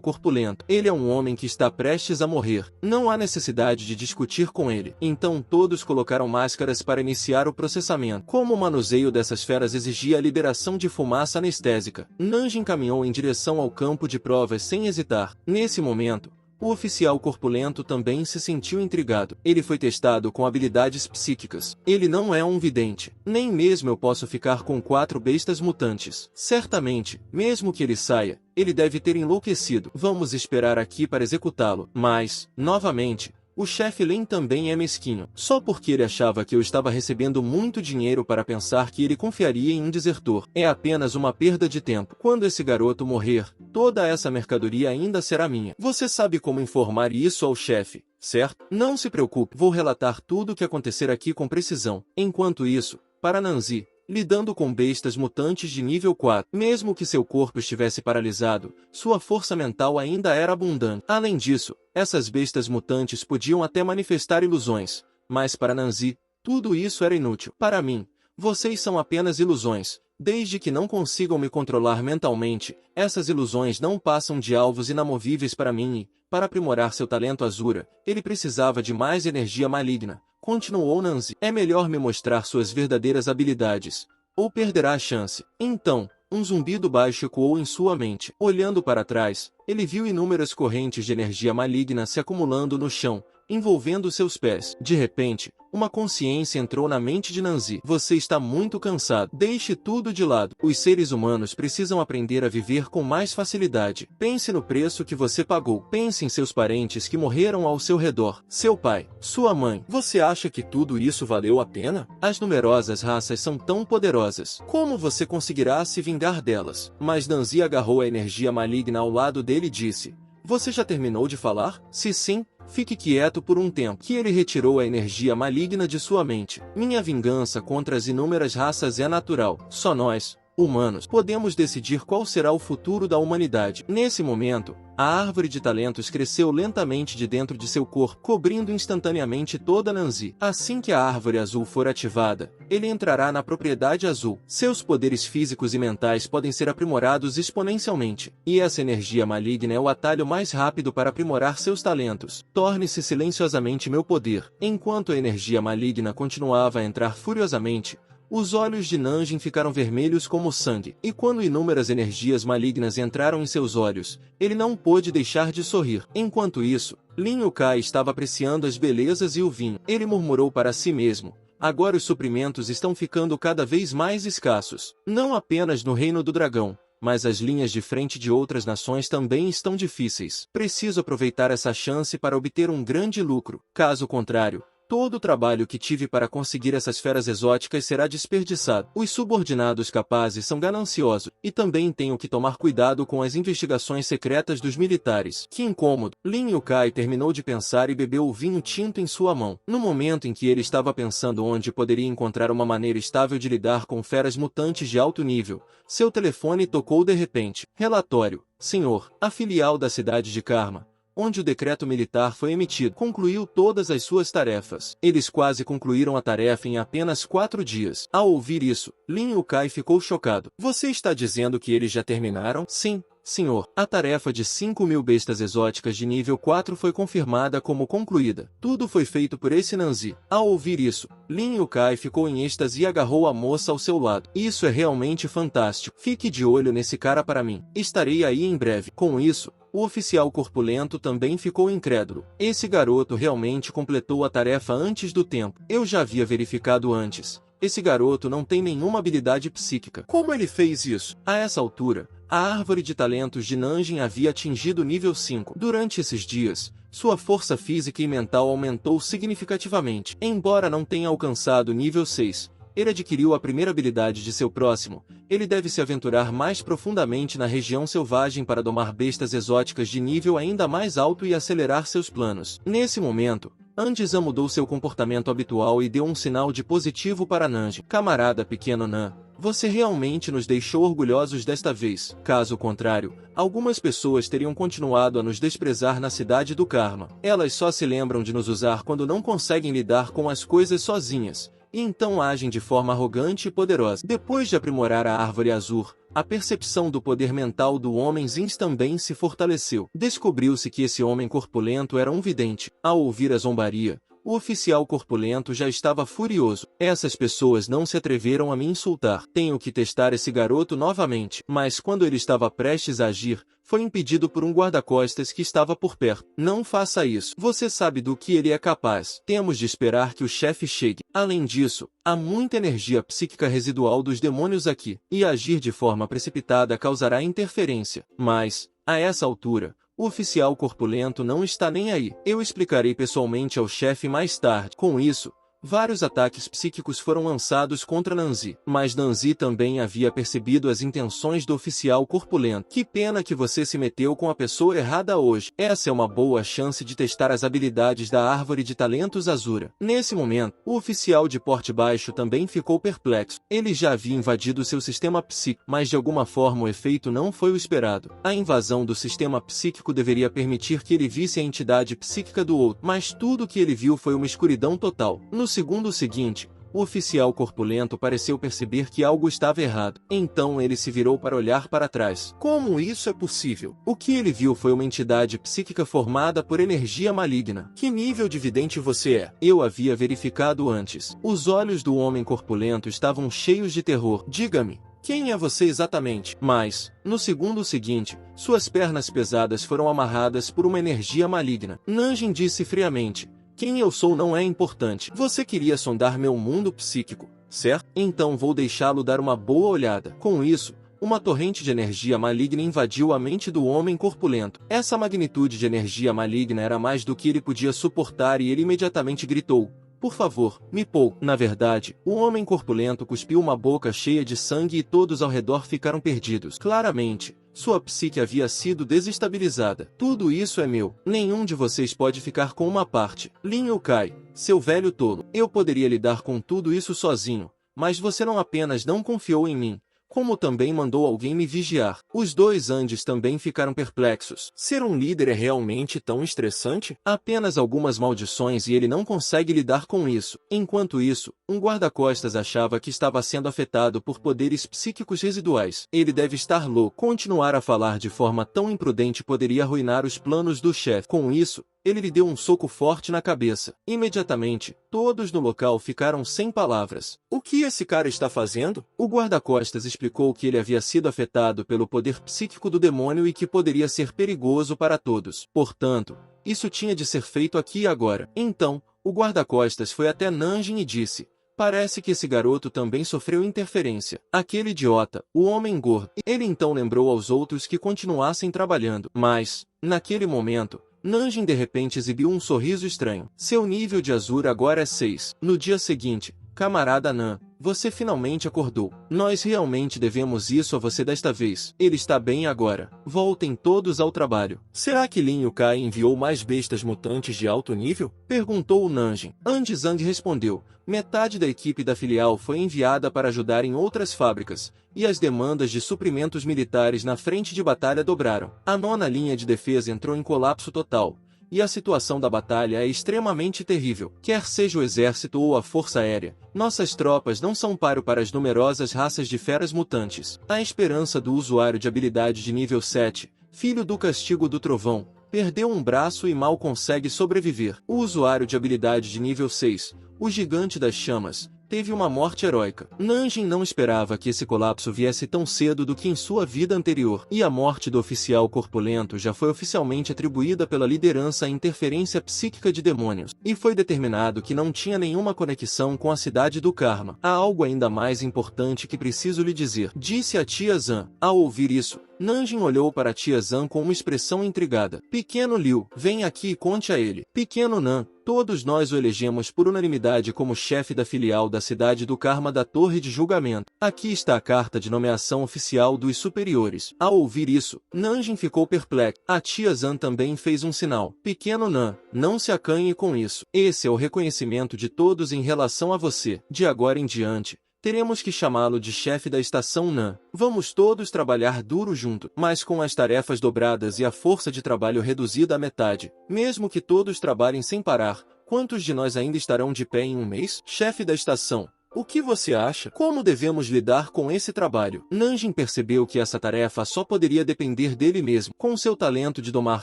corpulento. Ele é um homem que está prestes a morrer. Não há necessidade de discutir com ele. Então todos colocaram máscaras para iniciar o processamento. Como o manuseio dessas feras exigia a liberação de fumaça anestésica, Nanji encaminhou em direção ao campo de provas sem hesitar. Nesse momento, o oficial corpulento também se sentiu intrigado. Ele foi testado com habilidades psíquicas. Ele não é um vidente. Nem mesmo eu posso ficar com 4 bestas mutantes. Certamente, mesmo que ele saia, ele deve ter enlouquecido. Vamos esperar aqui para executá-lo. Mas, novamente, o chefe Lin também é mesquinho. Só porque ele achava que eu estava recebendo muito dinheiro para pensar que ele confiaria em um desertor. É apenas uma perda de tempo. Quando esse garoto morrer, toda essa mercadoria ainda será minha. Você sabe como informar isso ao chefe, certo? Não se preocupe, vou relatar tudo o que acontecer aqui com precisão. Enquanto isso, para Nanzi, lidando com bestas mutantes de nível 4. Mesmo que seu corpo estivesse paralisado, sua força mental ainda era abundante. Além disso, essas bestas mutantes podiam até manifestar ilusões, mas para Nanzi, tudo isso era inútil. Para mim, vocês são apenas ilusões. Desde que não consigam me controlar mentalmente, essas ilusões não passam de alvos inamovíveis para mim e, para aprimorar seu talento Azura, ele precisava de mais energia maligna. Continuou Nanzi. É melhor me mostrar suas verdadeiras habilidades, ou perderá a chance. Então, um zumbido baixo ecoou em sua mente. Olhando para trás, ele viu inúmeras correntes de energia maligna se acumulando no chão, envolvendo seus pés. De repente, uma consciência entrou na mente de Nanzi. Você está muito cansado. Deixe tudo de lado. Os seres humanos precisam aprender a viver com mais facilidade. Pense no preço que você pagou. Pense em seus parentes que morreram ao seu redor. Seu pai, sua mãe. Você acha que tudo isso valeu a pena? As numerosas raças são tão poderosas. Como você conseguirá se vingar delas? Mas Nanzi agarrou a energia maligna ao lado dele e disse: Você já terminou de falar? Se sim, fique quieto por um tempo. Que ele retirou a energia maligna de sua mente. Minha vingança contra as inúmeras raças é natural. Só nós, humanos, podemos decidir qual será o futuro da humanidade. Nesse momento, a árvore de talentos cresceu lentamente de dentro de seu corpo, cobrindo instantaneamente toda Nanzi. Assim que a árvore azul for ativada, ele entrará na propriedade azul. Seus poderes físicos e mentais podem ser aprimorados exponencialmente. E essa energia maligna é o atalho mais rápido para aprimorar seus talentos. Torne-se silenciosamente meu poder. Enquanto a energia maligna continuava a entrar furiosamente, os olhos de Nanjin ficaram vermelhos como sangue, e quando inúmeras energias malignas entraram em seus olhos, ele não pôde deixar de sorrir. Enquanto isso, Lin Yukai estava apreciando as belezas e o vinho. Ele murmurou para si mesmo: agora os suprimentos estão ficando cada vez mais escassos. Não apenas no Reino do Dragão, mas as linhas de frente de outras nações também estão difíceis. Preciso aproveitar essa chance para obter um grande lucro. Caso contrário, todo o trabalho que tive para conseguir essas feras exóticas será desperdiçado. Os subordinados capazes são gananciosos, e também tenho que tomar cuidado com as investigações secretas dos militares. Que incômodo! Lin Yukai terminou de pensar e bebeu o vinho tinto em sua mão. No momento em que ele estava pensando onde poderia encontrar uma maneira estável de lidar com feras mutantes de alto nível, seu telefone tocou de repente. Relatório. Senhor, a filial da cidade de Karma, onde o decreto militar foi emitido, concluiu todas as suas tarefas. Eles quase concluíram a tarefa em apenas 4 dias. Ao ouvir isso, Lin Yukai ficou chocado. Você está dizendo que eles já terminaram? Sim, Senhor, a tarefa de 5.000 bestas exóticas de nível 4 foi confirmada como concluída. Tudo foi feito por esse Nanzi. Ao ouvir isso, Lin Yukai ficou em êxtase e agarrou a moça ao seu lado. Isso é realmente fantástico. Fique de olho nesse cara para mim. Estarei aí em breve. Com isso, o oficial corpulento também ficou incrédulo. Esse garoto realmente completou a tarefa antes do tempo. Eu já havia verificado antes. Esse garoto não tem nenhuma habilidade psíquica. Como ele fez isso? A essa altura, a árvore de talentos de Nanjing havia atingido nível 5. Durante esses dias, sua força física e mental aumentou significativamente. Embora não tenha alcançado nível 6, ele adquiriu a primeira habilidade de seu próximo. Ele deve se aventurar mais profundamente na região selvagem para domar bestas exóticas de nível ainda mais alto e acelerar seus planos. Nesse momento, Andizan mudou seu comportamento habitual e deu um sinal de positivo para Nanjing. Camarada pequeno Nan, você realmente nos deixou orgulhosos desta vez. Caso contrário, algumas pessoas teriam continuado a nos desprezar na cidade do Karma. Elas só se lembram de nos usar quando não conseguem lidar com as coisas sozinhas, e então agem de forma arrogante e poderosa. Depois de aprimorar a árvore azul, a percepção do poder mental do homem Zins também se fortaleceu. Descobriu-se que esse homem corpulento era um vidente. Ao ouvir a zombaria, o oficial corpulento já estava furioso. Essas pessoas não se atreveram a me insultar. Tenho que testar esse garoto novamente. Mas quando ele estava prestes a agir, foi impedido por um guarda-costas que estava por perto. Não faça isso. Você sabe do que ele é capaz. Temos de esperar que o chefe chegue. Além disso, há muita energia psíquica residual dos demônios aqui, e agir de forma precipitada causará interferência. Mas, a essa altura, o oficial corpulento não está nem aí. Eu explicarei pessoalmente ao chefe mais tarde. Com isso, vários ataques psíquicos foram lançados contra Nanzi. Mas Nanzi também havia percebido as intenções do oficial corpulento. Que pena que você se meteu com a pessoa errada hoje. Essa é uma boa chance de testar as habilidades da árvore de talentos Azura. Nesse momento, o oficial de porte baixo também ficou perplexo. Ele já havia invadido seu sistema psíquico, mas de alguma forma o efeito não foi o esperado. A invasão do sistema psíquico deveria permitir que ele visse a entidade psíquica do outro, mas tudo que ele viu foi uma escuridão total. No segundo seguinte, o oficial corpulento pareceu perceber que algo estava errado. Então ele se virou para olhar para trás. Como isso é possível? O que ele viu foi uma entidade psíquica formada por energia maligna. Que nível de vidente você é? Eu havia verificado antes. Os olhos do homem corpulento estavam cheios de terror. Diga-me, quem é você exatamente? Mas, no segundo seguinte, suas pernas pesadas foram amarradas por uma energia maligna. Nanjing disse friamente: quem eu sou não é importante. Você queria sondar meu mundo psíquico, certo? Então vou deixá-lo dar uma boa olhada. Com isso, uma torrente de energia maligna invadiu a mente do homem corpulento. Essa magnitude de energia maligna era mais do que ele podia suportar e ele imediatamente gritou: por favor, me poupe. Na verdade, o homem corpulento cuspiu uma boca cheia de sangue e todos ao redor ficaram perdidos. Claramente, sua psique havia sido desestabilizada. Tudo isso é meu. Nenhum de vocês pode ficar com uma parte. Lin Yukai, seu velho tolo. Eu poderia lidar com tudo isso sozinho, mas você não apenas não confiou em mim, como também mandou alguém me vigiar. Os dois Andes também ficaram perplexos. Ser um líder é realmente tão estressante? Apenas algumas maldições e ele não consegue lidar com isso. Enquanto isso, um guarda-costas achava que estava sendo afetado por poderes psíquicos residuais. Ele deve estar louco. Continuar a falar de forma tão imprudente poderia arruinar os planos do chefe. Com isso, ele lhe deu um soco forte na cabeça. Imediatamente, todos no local ficaram sem palavras. O que esse cara está fazendo? O guarda-costas explicou que ele havia sido afetado pelo poder psíquico do demônio e que poderia ser perigoso para todos. Portanto, isso tinha de ser feito aqui e agora. Então, o guarda-costas foi até Nanjing e disse: parece que esse garoto também sofreu interferência. Aquele idiota, o homem gordo. Ele então lembrou aos outros que continuassem trabalhando. Mas, naquele momento, Nanjing de repente exibiu um sorriso estranho. Seu nível de Azura agora é 6. No dia seguinte, camarada Nan, você finalmente acordou. Nós realmente devemos isso a você desta vez. Ele está bem agora. Voltem todos ao trabalho. Será que Lin Yukai enviou mais bestas mutantes de alto nível? Perguntou o Nanjing. Andizang respondeu: metade da equipe da filial foi enviada para ajudar em outras fábricas, e as demandas de suprimentos militares na frente de batalha dobraram. A nona linha de defesa entrou em colapso total, e a situação da batalha é extremamente terrível. Quer seja o exército ou a força aérea, nossas tropas não são páreo para as numerosas raças de feras mutantes. A esperança do usuário de habilidade de nível 7, filho do castigo do trovão, perdeu um braço e mal consegue sobreviver. O usuário de habilidade de nível 6, o gigante das chamas, teve uma morte heróica. Nanjing não esperava que esse colapso viesse tão cedo do que em sua vida anterior, e a morte do oficial corpulento já foi oficialmente atribuída pela liderança à interferência psíquica de demônios, e foi determinado que não tinha nenhuma conexão com a cidade do Karma. Há algo ainda mais importante que preciso lhe dizer, disse a tia Zan. Ao ouvir isso, Nanjing olhou para a tia Zan com uma expressão intrigada. Pequeno Liu, vem aqui e conte a ele. Pequeno Nan, todos nós o elegemos por unanimidade como chefe da filial da cidade do Karma da Torre de Julgamento. Aqui está a carta de nomeação oficial dos superiores. Ao ouvir isso, Nanjing ficou perplexo. A tia Zan também fez um sinal. Pequeno Nan, não se acanhe com isso. Esse é o reconhecimento de todos em relação a você. De agora em diante, teremos que chamá-lo de chefe da estação Nan. Vamos todos trabalhar duro junto, mas com as tarefas dobradas e a força de trabalho reduzida à metade. Mesmo que todos trabalhem sem parar, quantos de nós ainda estarão de pé em um mês? Chefe da estação, o que você acha? Como devemos lidar com esse trabalho? Nanjing percebeu que essa tarefa só poderia depender dele mesmo. Com seu talento de domar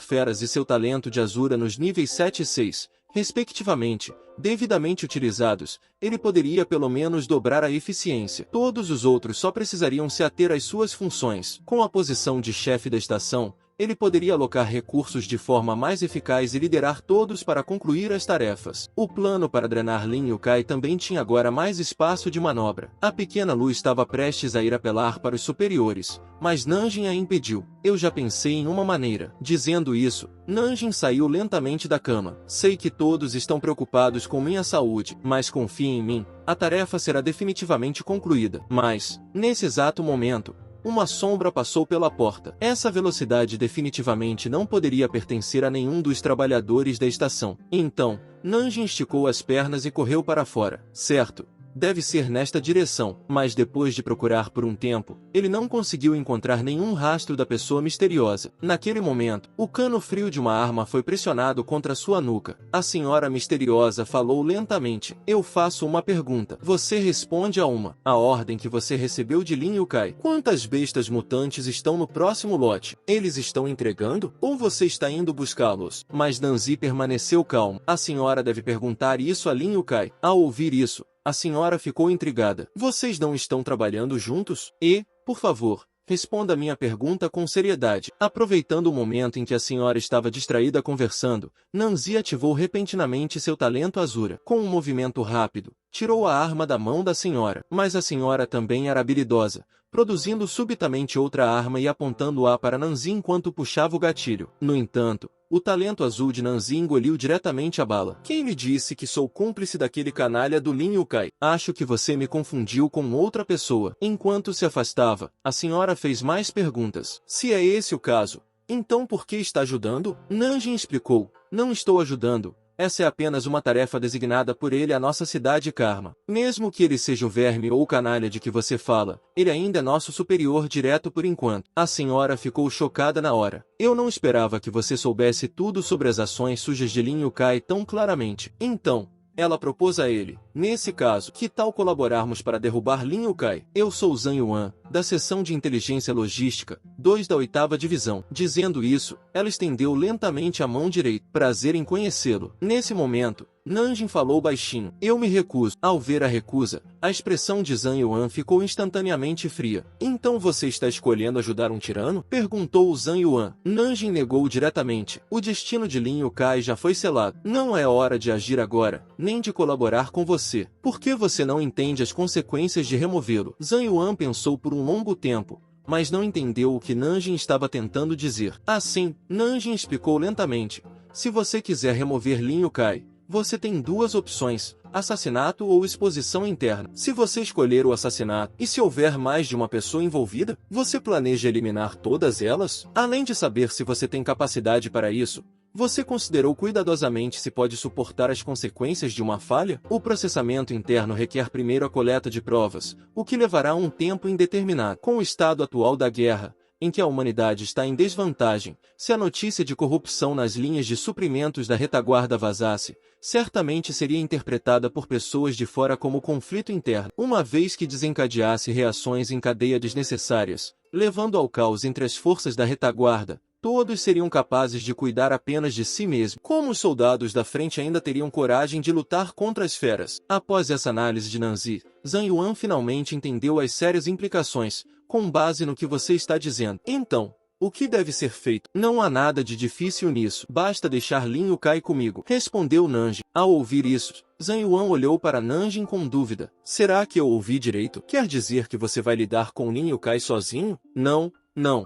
feras e seu talento de Azura nos níveis 7 e 6, respectivamente, devidamente utilizados, ele poderia pelo menos dobrar a eficiência. Todos os outros só precisariam se ater às suas funções. Com a posição de chefe da estação, ele poderia alocar recursos de forma mais eficaz e liderar todos para concluir as tarefas. O plano para drenar Lin Yukai também tinha agora mais espaço de manobra. A pequena Lu estava prestes a ir apelar para os superiores, mas Nanjing a impediu. Eu já pensei em uma maneira. Dizendo isso, Nanjing saiu lentamente da cama. Sei que todos estão preocupados com minha saúde, mas confiem em mim, a tarefa será definitivamente concluída. Mas, nesse exato momento, uma sombra passou pela porta. Essa velocidade definitivamente não poderia pertencer a nenhum dos trabalhadores da estação. Então, Nanjing esticou as pernas e correu para fora. Certo, deve ser nesta direção, mas depois de procurar por um tempo, ele não conseguiu encontrar nenhum rastro da pessoa misteriosa. Naquele momento, o cano frio de uma arma foi pressionado contra sua nuca. A senhora misteriosa falou lentamente. Eu faço uma pergunta. Você responde a uma. A ordem que você recebeu de Lin Yukai. Quantas bestas mutantes estão no próximo lote? Eles estão entregando? Ou você está indo buscá-los? Mas Nanzi permaneceu calmo. A senhora deve perguntar isso a Lin Yukai. Ao ouvir isso, a senhora ficou intrigada. Vocês não estão trabalhando juntos? E, por favor, responda minha pergunta com seriedade. Aproveitando o momento em que a senhora estava distraída conversando, Nanzi ativou repentinamente seu talento Azura. Com um movimento rápido, tirou a arma da mão da senhora. Mas a senhora também era habilidosa, produzindo subitamente outra arma e apontando-a para Nanzi enquanto puxava o gatilho. No entanto, o talento azul de Nanzi engoliu diretamente a bala. Quem lhe disse que sou cúmplice daquele canalha do Lin Yukai? Acho que você me confundiu com outra pessoa. Enquanto se afastava, a senhora fez mais perguntas. Se é esse o caso, então por que está ajudando? Nanjing explicou. Não estou ajudando. Essa é apenas uma tarefa designada por ele à nossa cidade Karma. Mesmo que ele seja o verme ou o canalha de que você fala, ele ainda é nosso superior direto por enquanto. A senhora ficou chocada na hora. Eu não esperava que você soubesse tudo sobre as ações sujas de Lin Yukai tão claramente. Então, ela propôs a ele. Nesse caso, que tal colaborarmos para derrubar Lin Yukai? Eu sou Zhang Yuan, da seção de inteligência logística, 2 da 8ª divisão. Dizendo isso, ela estendeu lentamente a mão direita. Prazer em conhecê-lo. Nesse momento, Nanjing falou baixinho. Eu me recuso. Ao ver a recusa, a expressão de Zhang Yuan ficou instantaneamente fria. Então você está escolhendo ajudar um tirano? Perguntou Zhang Yuan. Nanjing negou diretamente. O destino de Lin Yukai já foi selado. Não é hora de agir agora, nem de colaborar com você. Por que você não entende as consequências de removê-lo? Zhang Yuan pensou por um longo tempo, mas não entendeu o que Nanjing estava tentando dizer. Assim, Nanjing explicou lentamente. Se você quiser remover Lin Yukai, você tem duas opções, assassinato ou exposição interna. Se você escolher o assassinato, e se houver mais de uma pessoa envolvida, você planeja eliminar todas elas? Além de saber se você tem capacidade para isso, você considerou cuidadosamente se pode suportar as consequências de uma falha? O processamento interno requer primeiro a coleta de provas, o que levará um tempo indeterminado. Com o estado atual da guerra, em que a humanidade está em desvantagem, se a notícia de corrupção nas linhas de suprimentos da retaguarda vazasse, certamente seria interpretada por pessoas de fora como conflito interno, uma vez que desencadeasse reações em cadeia desnecessárias, levando ao caos entre as forças da retaguarda. Todos seriam capazes de cuidar apenas de si mesmos. Como os soldados da frente ainda teriam coragem de lutar contra as feras? Após essa análise de Nanzi, Zhang Yuan finalmente entendeu as sérias implicações, com base no que você está dizendo. Então, o que deve ser feito? Não há nada de difícil nisso. Basta deixar Lin Yukai comigo, respondeu Nanjing. Ao ouvir isso, Zhang Yuan olhou para Nanjing com dúvida. Será que eu ouvi direito? Quer dizer que você vai lidar com Lin Yukai sozinho? Não,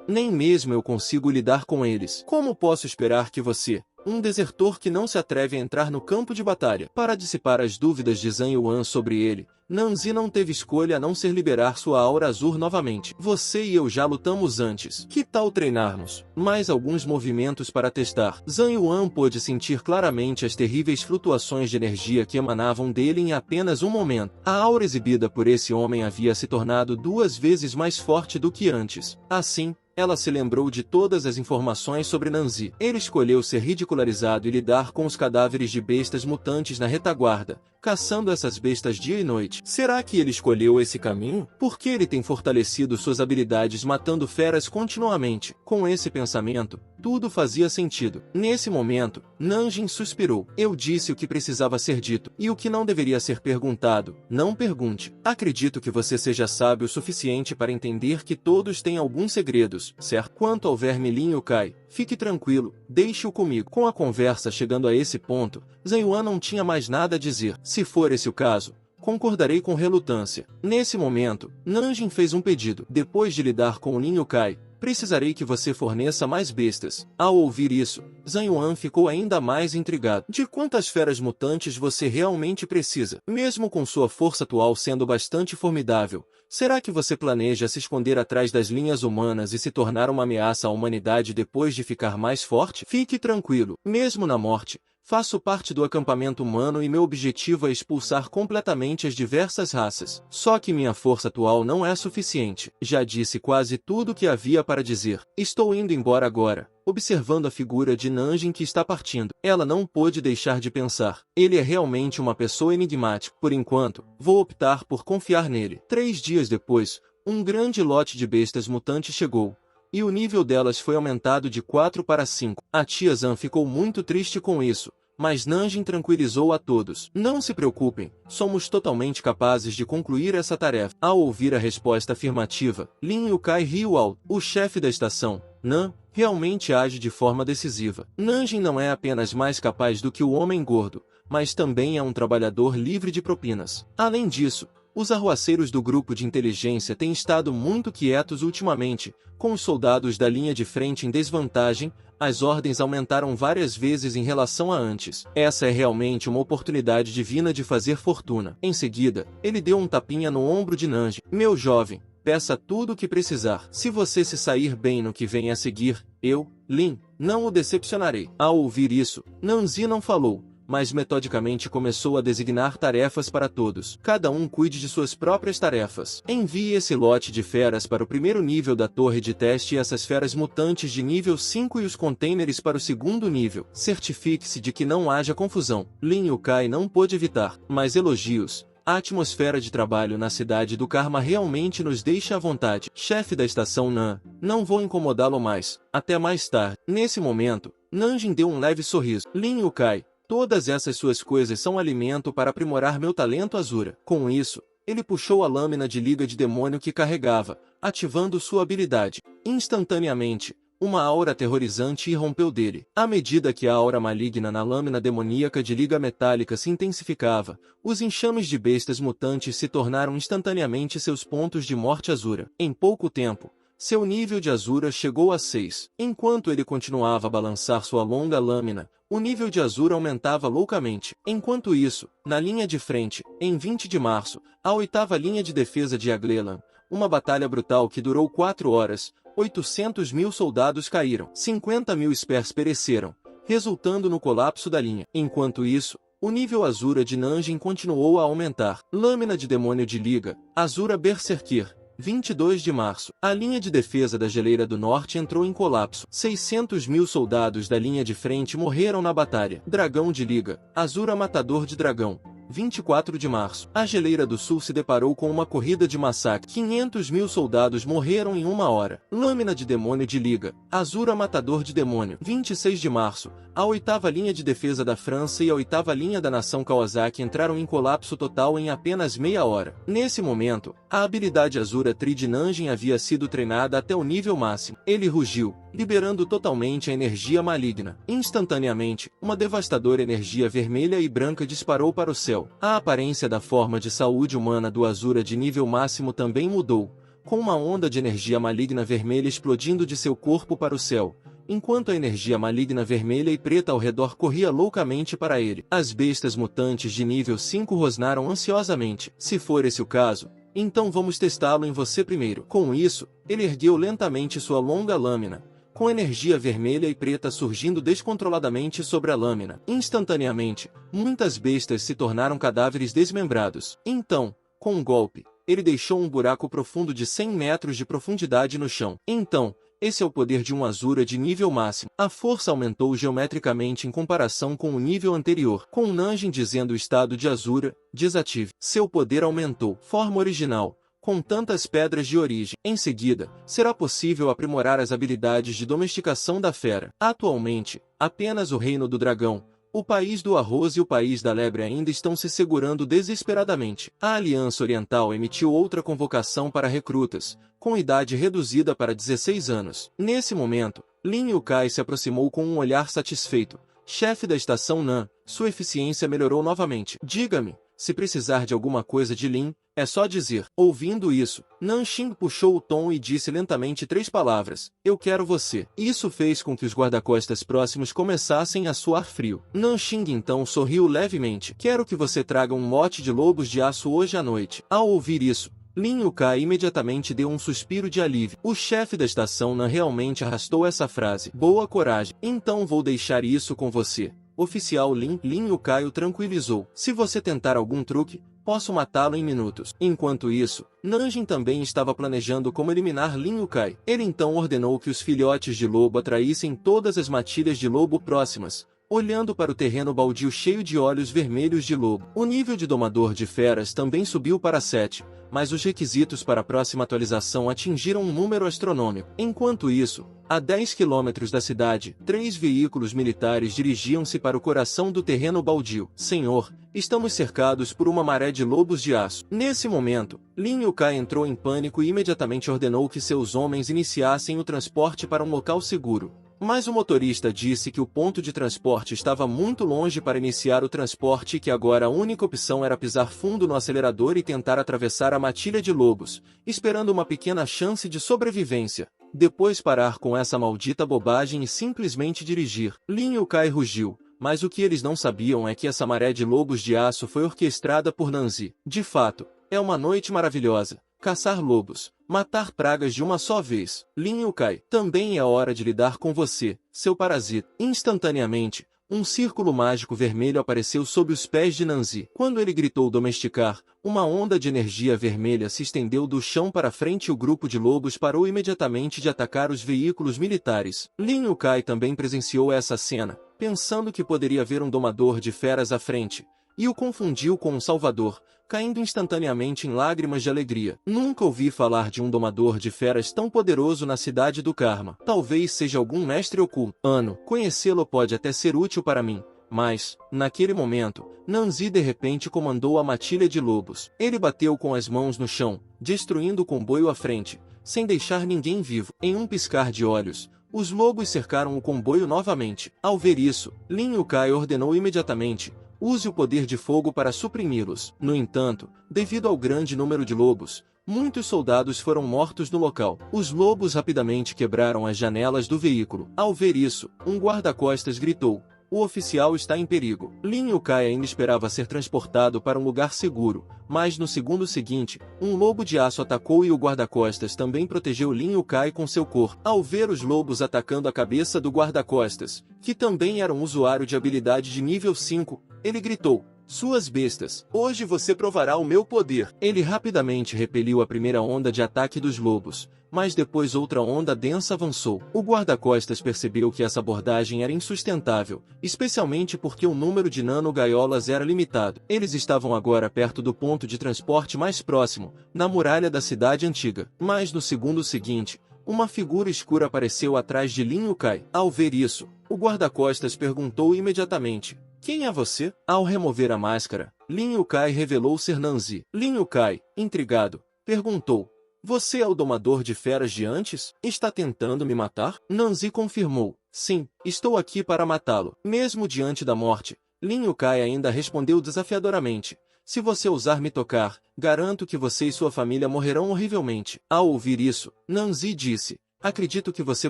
nem mesmo eu consigo lidar com eles. Como posso esperar que você, um desertor que não se atreve a entrar no campo de batalha? Para dissipar as dúvidas de Zhang Yuan sobre ele, Nanzi não teve escolha a não ser liberar sua aura azul novamente. Você e eu já lutamos antes. Que tal treinarmos? Mais alguns movimentos para testar. Zhang Yuan pôde sentir claramente as terríveis flutuações de energia que emanavam dele em apenas um momento. A aura exibida por esse homem havia se tornado 2 vezes mais forte do que antes. Assim, ela se lembrou de todas as informações sobre Nanzi. Ele escolheu ser ridicularizado e lidar com os cadáveres de bestas mutantes na retaguarda, caçando essas bestas dia e noite. Será que ele escolheu esse caminho? Porque ele tem fortalecido suas habilidades matando feras continuamente. Com esse pensamento, tudo fazia sentido. Nesse momento, Nanjing suspirou. Eu disse o que precisava ser dito, e o que não deveria ser perguntado, não pergunte. Acredito que você seja sábio o suficiente para entender que todos têm alguns segredos, certo? Quanto ao verme Lin Yukai, fique tranquilo, deixe-o comigo. Com a conversa chegando a esse ponto, Zhang Yuan não tinha mais nada a dizer. Se for esse o caso, concordarei com relutância. Nesse momento, Nanjing fez um pedido. Depois de lidar com o Lin Yukai, precisarei que você forneça mais bestas. Ao ouvir isso, Zhang Yuan ficou ainda mais intrigado. De quantas feras mutantes você realmente precisa? Mesmo com sua força atual sendo bastante formidável, será que você planeja se esconder atrás das linhas humanas e se tornar uma ameaça à humanidade depois de ficar mais forte? Fique tranquilo, mesmo na morte, faço parte do acampamento humano e meu objetivo é expulsar completamente as diversas raças. Só que minha força atual não é suficiente. Já disse quase tudo o que havia para dizer. Estou indo embora agora. Observando a figura de Nanjing que está partindo, ela não pôde deixar de pensar. Ele é realmente uma pessoa enigmática. Por enquanto, vou optar por confiar nele. 3 dias depois, um grande lote de bestas mutantes chegou, e o nível delas foi aumentado de 4 para 5. A tia Zhan ficou muito triste com isso, mas Nanjing tranquilizou a todos. Não se preocupem, somos totalmente capazes de concluir essa tarefa. Ao ouvir a resposta afirmativa, Lin Yukai riu alto. O chefe da estação, Nan, realmente age de forma decisiva. Nanjing não é apenas mais capaz do que o homem gordo, mas também é um trabalhador livre de propinas. Além disso, os arruaceiros do grupo de inteligência têm estado muito quietos ultimamente, com os soldados da linha de frente em desvantagem. As ordens aumentaram várias vezes em relação a antes. Essa é realmente uma oportunidade divina de fazer fortuna. Em seguida, ele deu um tapinha no ombro de Nanjing. Meu jovem, peça tudo o que precisar. Se você se sair bem no que vem a seguir, eu, Lin, não o decepcionarei. Ao ouvir isso, Nanzi não falou, mas metodicamente começou a designar tarefas para todos. Cada um cuide de suas próprias tarefas. Envie esse lote de feras para o primeiro nível da torre de teste e essas feras mutantes de nível 5 e os containers para o segundo nível. Certifique-se de que não haja confusão. Lin Yukai não pôde evitar, mas elogios. A atmosfera de trabalho na cidade do Karma realmente nos deixa à vontade. Chefe da estação Nan, não vou incomodá-lo mais. Até mais tarde. Nesse momento, Nanjing deu um leve sorriso. Lin Yukai, todas essas suas coisas são alimento para aprimorar meu talento Azura. Com isso, ele puxou a lâmina de liga de demônio que carregava, ativando sua habilidade. Instantaneamente, uma aura aterrorizante irrompeu dele. À medida que a aura maligna na lâmina demoníaca de liga metálica se intensificava, os enxames de bestas mutantes se tornaram instantaneamente seus pontos de morte Azura. Em pouco tempo, seu nível de Azura chegou a 6. Enquanto ele continuava a balançar sua longa lâmina, o nível de Azura aumentava loucamente. Enquanto isso, na linha de frente, em 20 de março, a 8ª linha de defesa de Aglelan, uma batalha brutal que durou 4 horas, 800.000 soldados caíram, 50.000 Spers pereceram, resultando no colapso da linha. Enquanto isso, o nível Azura de Nanjing continuou a aumentar. Lâmina de demônio de liga, Azura Berserker, 22 de março. A linha de defesa da Geleira do Norte entrou em colapso. 600.000 soldados da linha de frente morreram na batalha. Dragão de Liga. Azura Matador de Dragão. 24 de março. A Geleira do Sul se deparou com uma corrida de massacre. 500.000 soldados morreram em 1 hora. Lâmina de Demônio de Liga. Azura Matador de Demônio. 26 de março. A 8ª linha de defesa da França e a 8ª linha da nação Kawasaki entraram em colapso total em apenas meia hora. Nesse momento, a habilidade Azura Tri de Nanjing havia sido treinada até o nível máximo. Ele rugiu, liberando totalmente a energia maligna. Instantaneamente, uma devastadora energia vermelha e branca disparou para o céu. A aparência da forma de saúde humana do Azura de nível máximo também mudou, com uma onda de energia maligna vermelha explodindo de seu corpo para o céu, enquanto a energia maligna vermelha e preta ao redor corria loucamente para ele. As bestas mutantes de nível 5 rosnaram ansiosamente. Se for esse o caso, então vamos testá-lo em você primeiro. Com isso, ele ergueu lentamente sua longa lâmina, com energia vermelha e preta surgindo descontroladamente sobre a lâmina. Instantaneamente, muitas bestas se tornaram cadáveres desmembrados. Então, com um golpe, ele deixou um buraco profundo de 100 metros de profundidade no chão. Então, esse é o poder de um Azura de nível máximo. A força aumentou geometricamente em comparação com o nível anterior. Com Nanjing dizendo o estado de Azura, desative. Seu poder aumentou. Forma original. Com tantas pedras de origem. Em seguida, será possível aprimorar as habilidades de domesticação da fera. Atualmente, apenas o Reino do Dragão, o País do Arroz e o País da Lebre ainda estão se segurando desesperadamente. A Aliança Oriental emitiu outra convocação para recrutas, com idade reduzida para 16 anos. Nesse momento, Lin Yukai se aproximou com um olhar satisfeito. Chefe da estação Nan, sua eficiência melhorou novamente. Diga-me, se precisar de alguma coisa de Lin, é só dizer. Ouvindo isso, Nanjing puxou o tom e disse lentamente 3 palavras. Eu quero você. Isso fez com que os guarda-costas próximos começassem a suar frio. Nanjing então sorriu levemente. Quero que você traga um lote de lobos de aço hoje à noite. Ao ouvir isso, Lin Yukai imediatamente deu um suspiro de alívio. O chefe da estação Nan realmente arrastou essa frase. Boa coragem. Então vou deixar isso com você. Oficial Lin Yukai o tranquilizou. Se você tentar algum truque, posso matá-lo em minutos. Enquanto isso, Nanjing também estava planejando como eliminar Lin Yukai. Ele então ordenou que os filhotes de lobo atraíssem todas as matilhas de lobo próximas, olhando para o terreno baldio cheio de olhos vermelhos de lobo. O nível de domador de feras também subiu para 7, mas os requisitos para a próxima atualização atingiram um número astronômico. Enquanto isso, a 10 quilômetros da cidade, 3 veículos militares dirigiam-se para o coração do terreno baldio. Senhor, estamos cercados por uma maré de lobos de aço. Nesse momento, Lin Yukai entrou em pânico e imediatamente ordenou que seus homens iniciassem o transporte para um local seguro. Mas o motorista disse que o ponto de transporte estava muito longe para iniciar o transporte e que agora a única opção era pisar fundo no acelerador e tentar atravessar a matilha de lobos, esperando uma pequena chance de sobrevivência. Depois parar com essa maldita bobagem e simplesmente dirigir. Lin Yukai rugiu, mas o que eles não sabiam é que essa maré de lobos de aço foi orquestrada por Nanzi. De fato, é uma noite maravilhosa. Caçar lobos, matar pragas de uma só vez. Lin Yukai, também é hora de lidar com você, seu parasita. Instantaneamente, um círculo mágico vermelho apareceu sob os pés de Nanzi. Quando ele gritou domesticar, uma onda de energia vermelha se estendeu do chão para frente e o grupo de lobos parou imediatamente de atacar os veículos militares. Lin Yukai também presenciou essa cena, pensando que poderia haver um domador de feras à frente, e o confundiu com um salvador, caindo instantaneamente em lágrimas de alegria. Nunca ouvi falar de um domador de feras tão poderoso na cidade do Karma. Talvez seja algum mestre oculto. Conhecê-lo pode até ser útil para mim. Mas, naquele momento, Nanzi de repente comandou a matilha de lobos. Ele bateu com as mãos no chão, destruindo o comboio à frente, sem deixar ninguém vivo. Em um piscar de olhos, os lobos cercaram o comboio novamente. Ao ver isso, Lin Yukai ordenou imediatamente: use o poder de fogo para suprimi-los. No entanto, devido ao grande número de lobos, muitos soldados foram mortos no local. Os lobos rapidamente quebraram as janelas do veículo. Ao ver isso, um guarda-costas gritou: o oficial está em perigo. Lin Yukai ainda esperava ser transportado para um lugar seguro, mas no segundo seguinte, um lobo de aço atacou e o guarda-costas também protegeu Lin Yukai com seu corpo. Ao ver os lobos atacando a cabeça do guarda-costas, que também era um usuário de habilidade de nível 5, ele gritou: Suas bestas, hoje você provará o meu poder. Ele rapidamente repeliu a primeira onda de ataque dos lobos, mas depois outra onda densa avançou. O guarda-costas percebeu que essa abordagem era insustentável, especialmente porque o número de nano-gaiolas era limitado. Eles estavam agora perto do ponto de transporte mais próximo, na muralha da cidade antiga. Mas no segundo seguinte, uma figura escura apareceu atrás de Lin Yūkai. Ao ver isso, o guarda-costas perguntou imediatamente: quem é você? Ao remover a máscara, Lin Yūkai revelou ser Nanzi. Lin Yūkai, intrigado, perguntou: você é o domador de feras de antes? Está tentando me matar? Nanzi confirmou: sim, estou aqui para matá-lo. Mesmo diante da morte, Lin Yūkai ainda respondeu desafiadoramente: se você ousar me tocar, garanto que você e sua família morrerão horrivelmente. Ao ouvir isso, Nanzi disse: acredito que você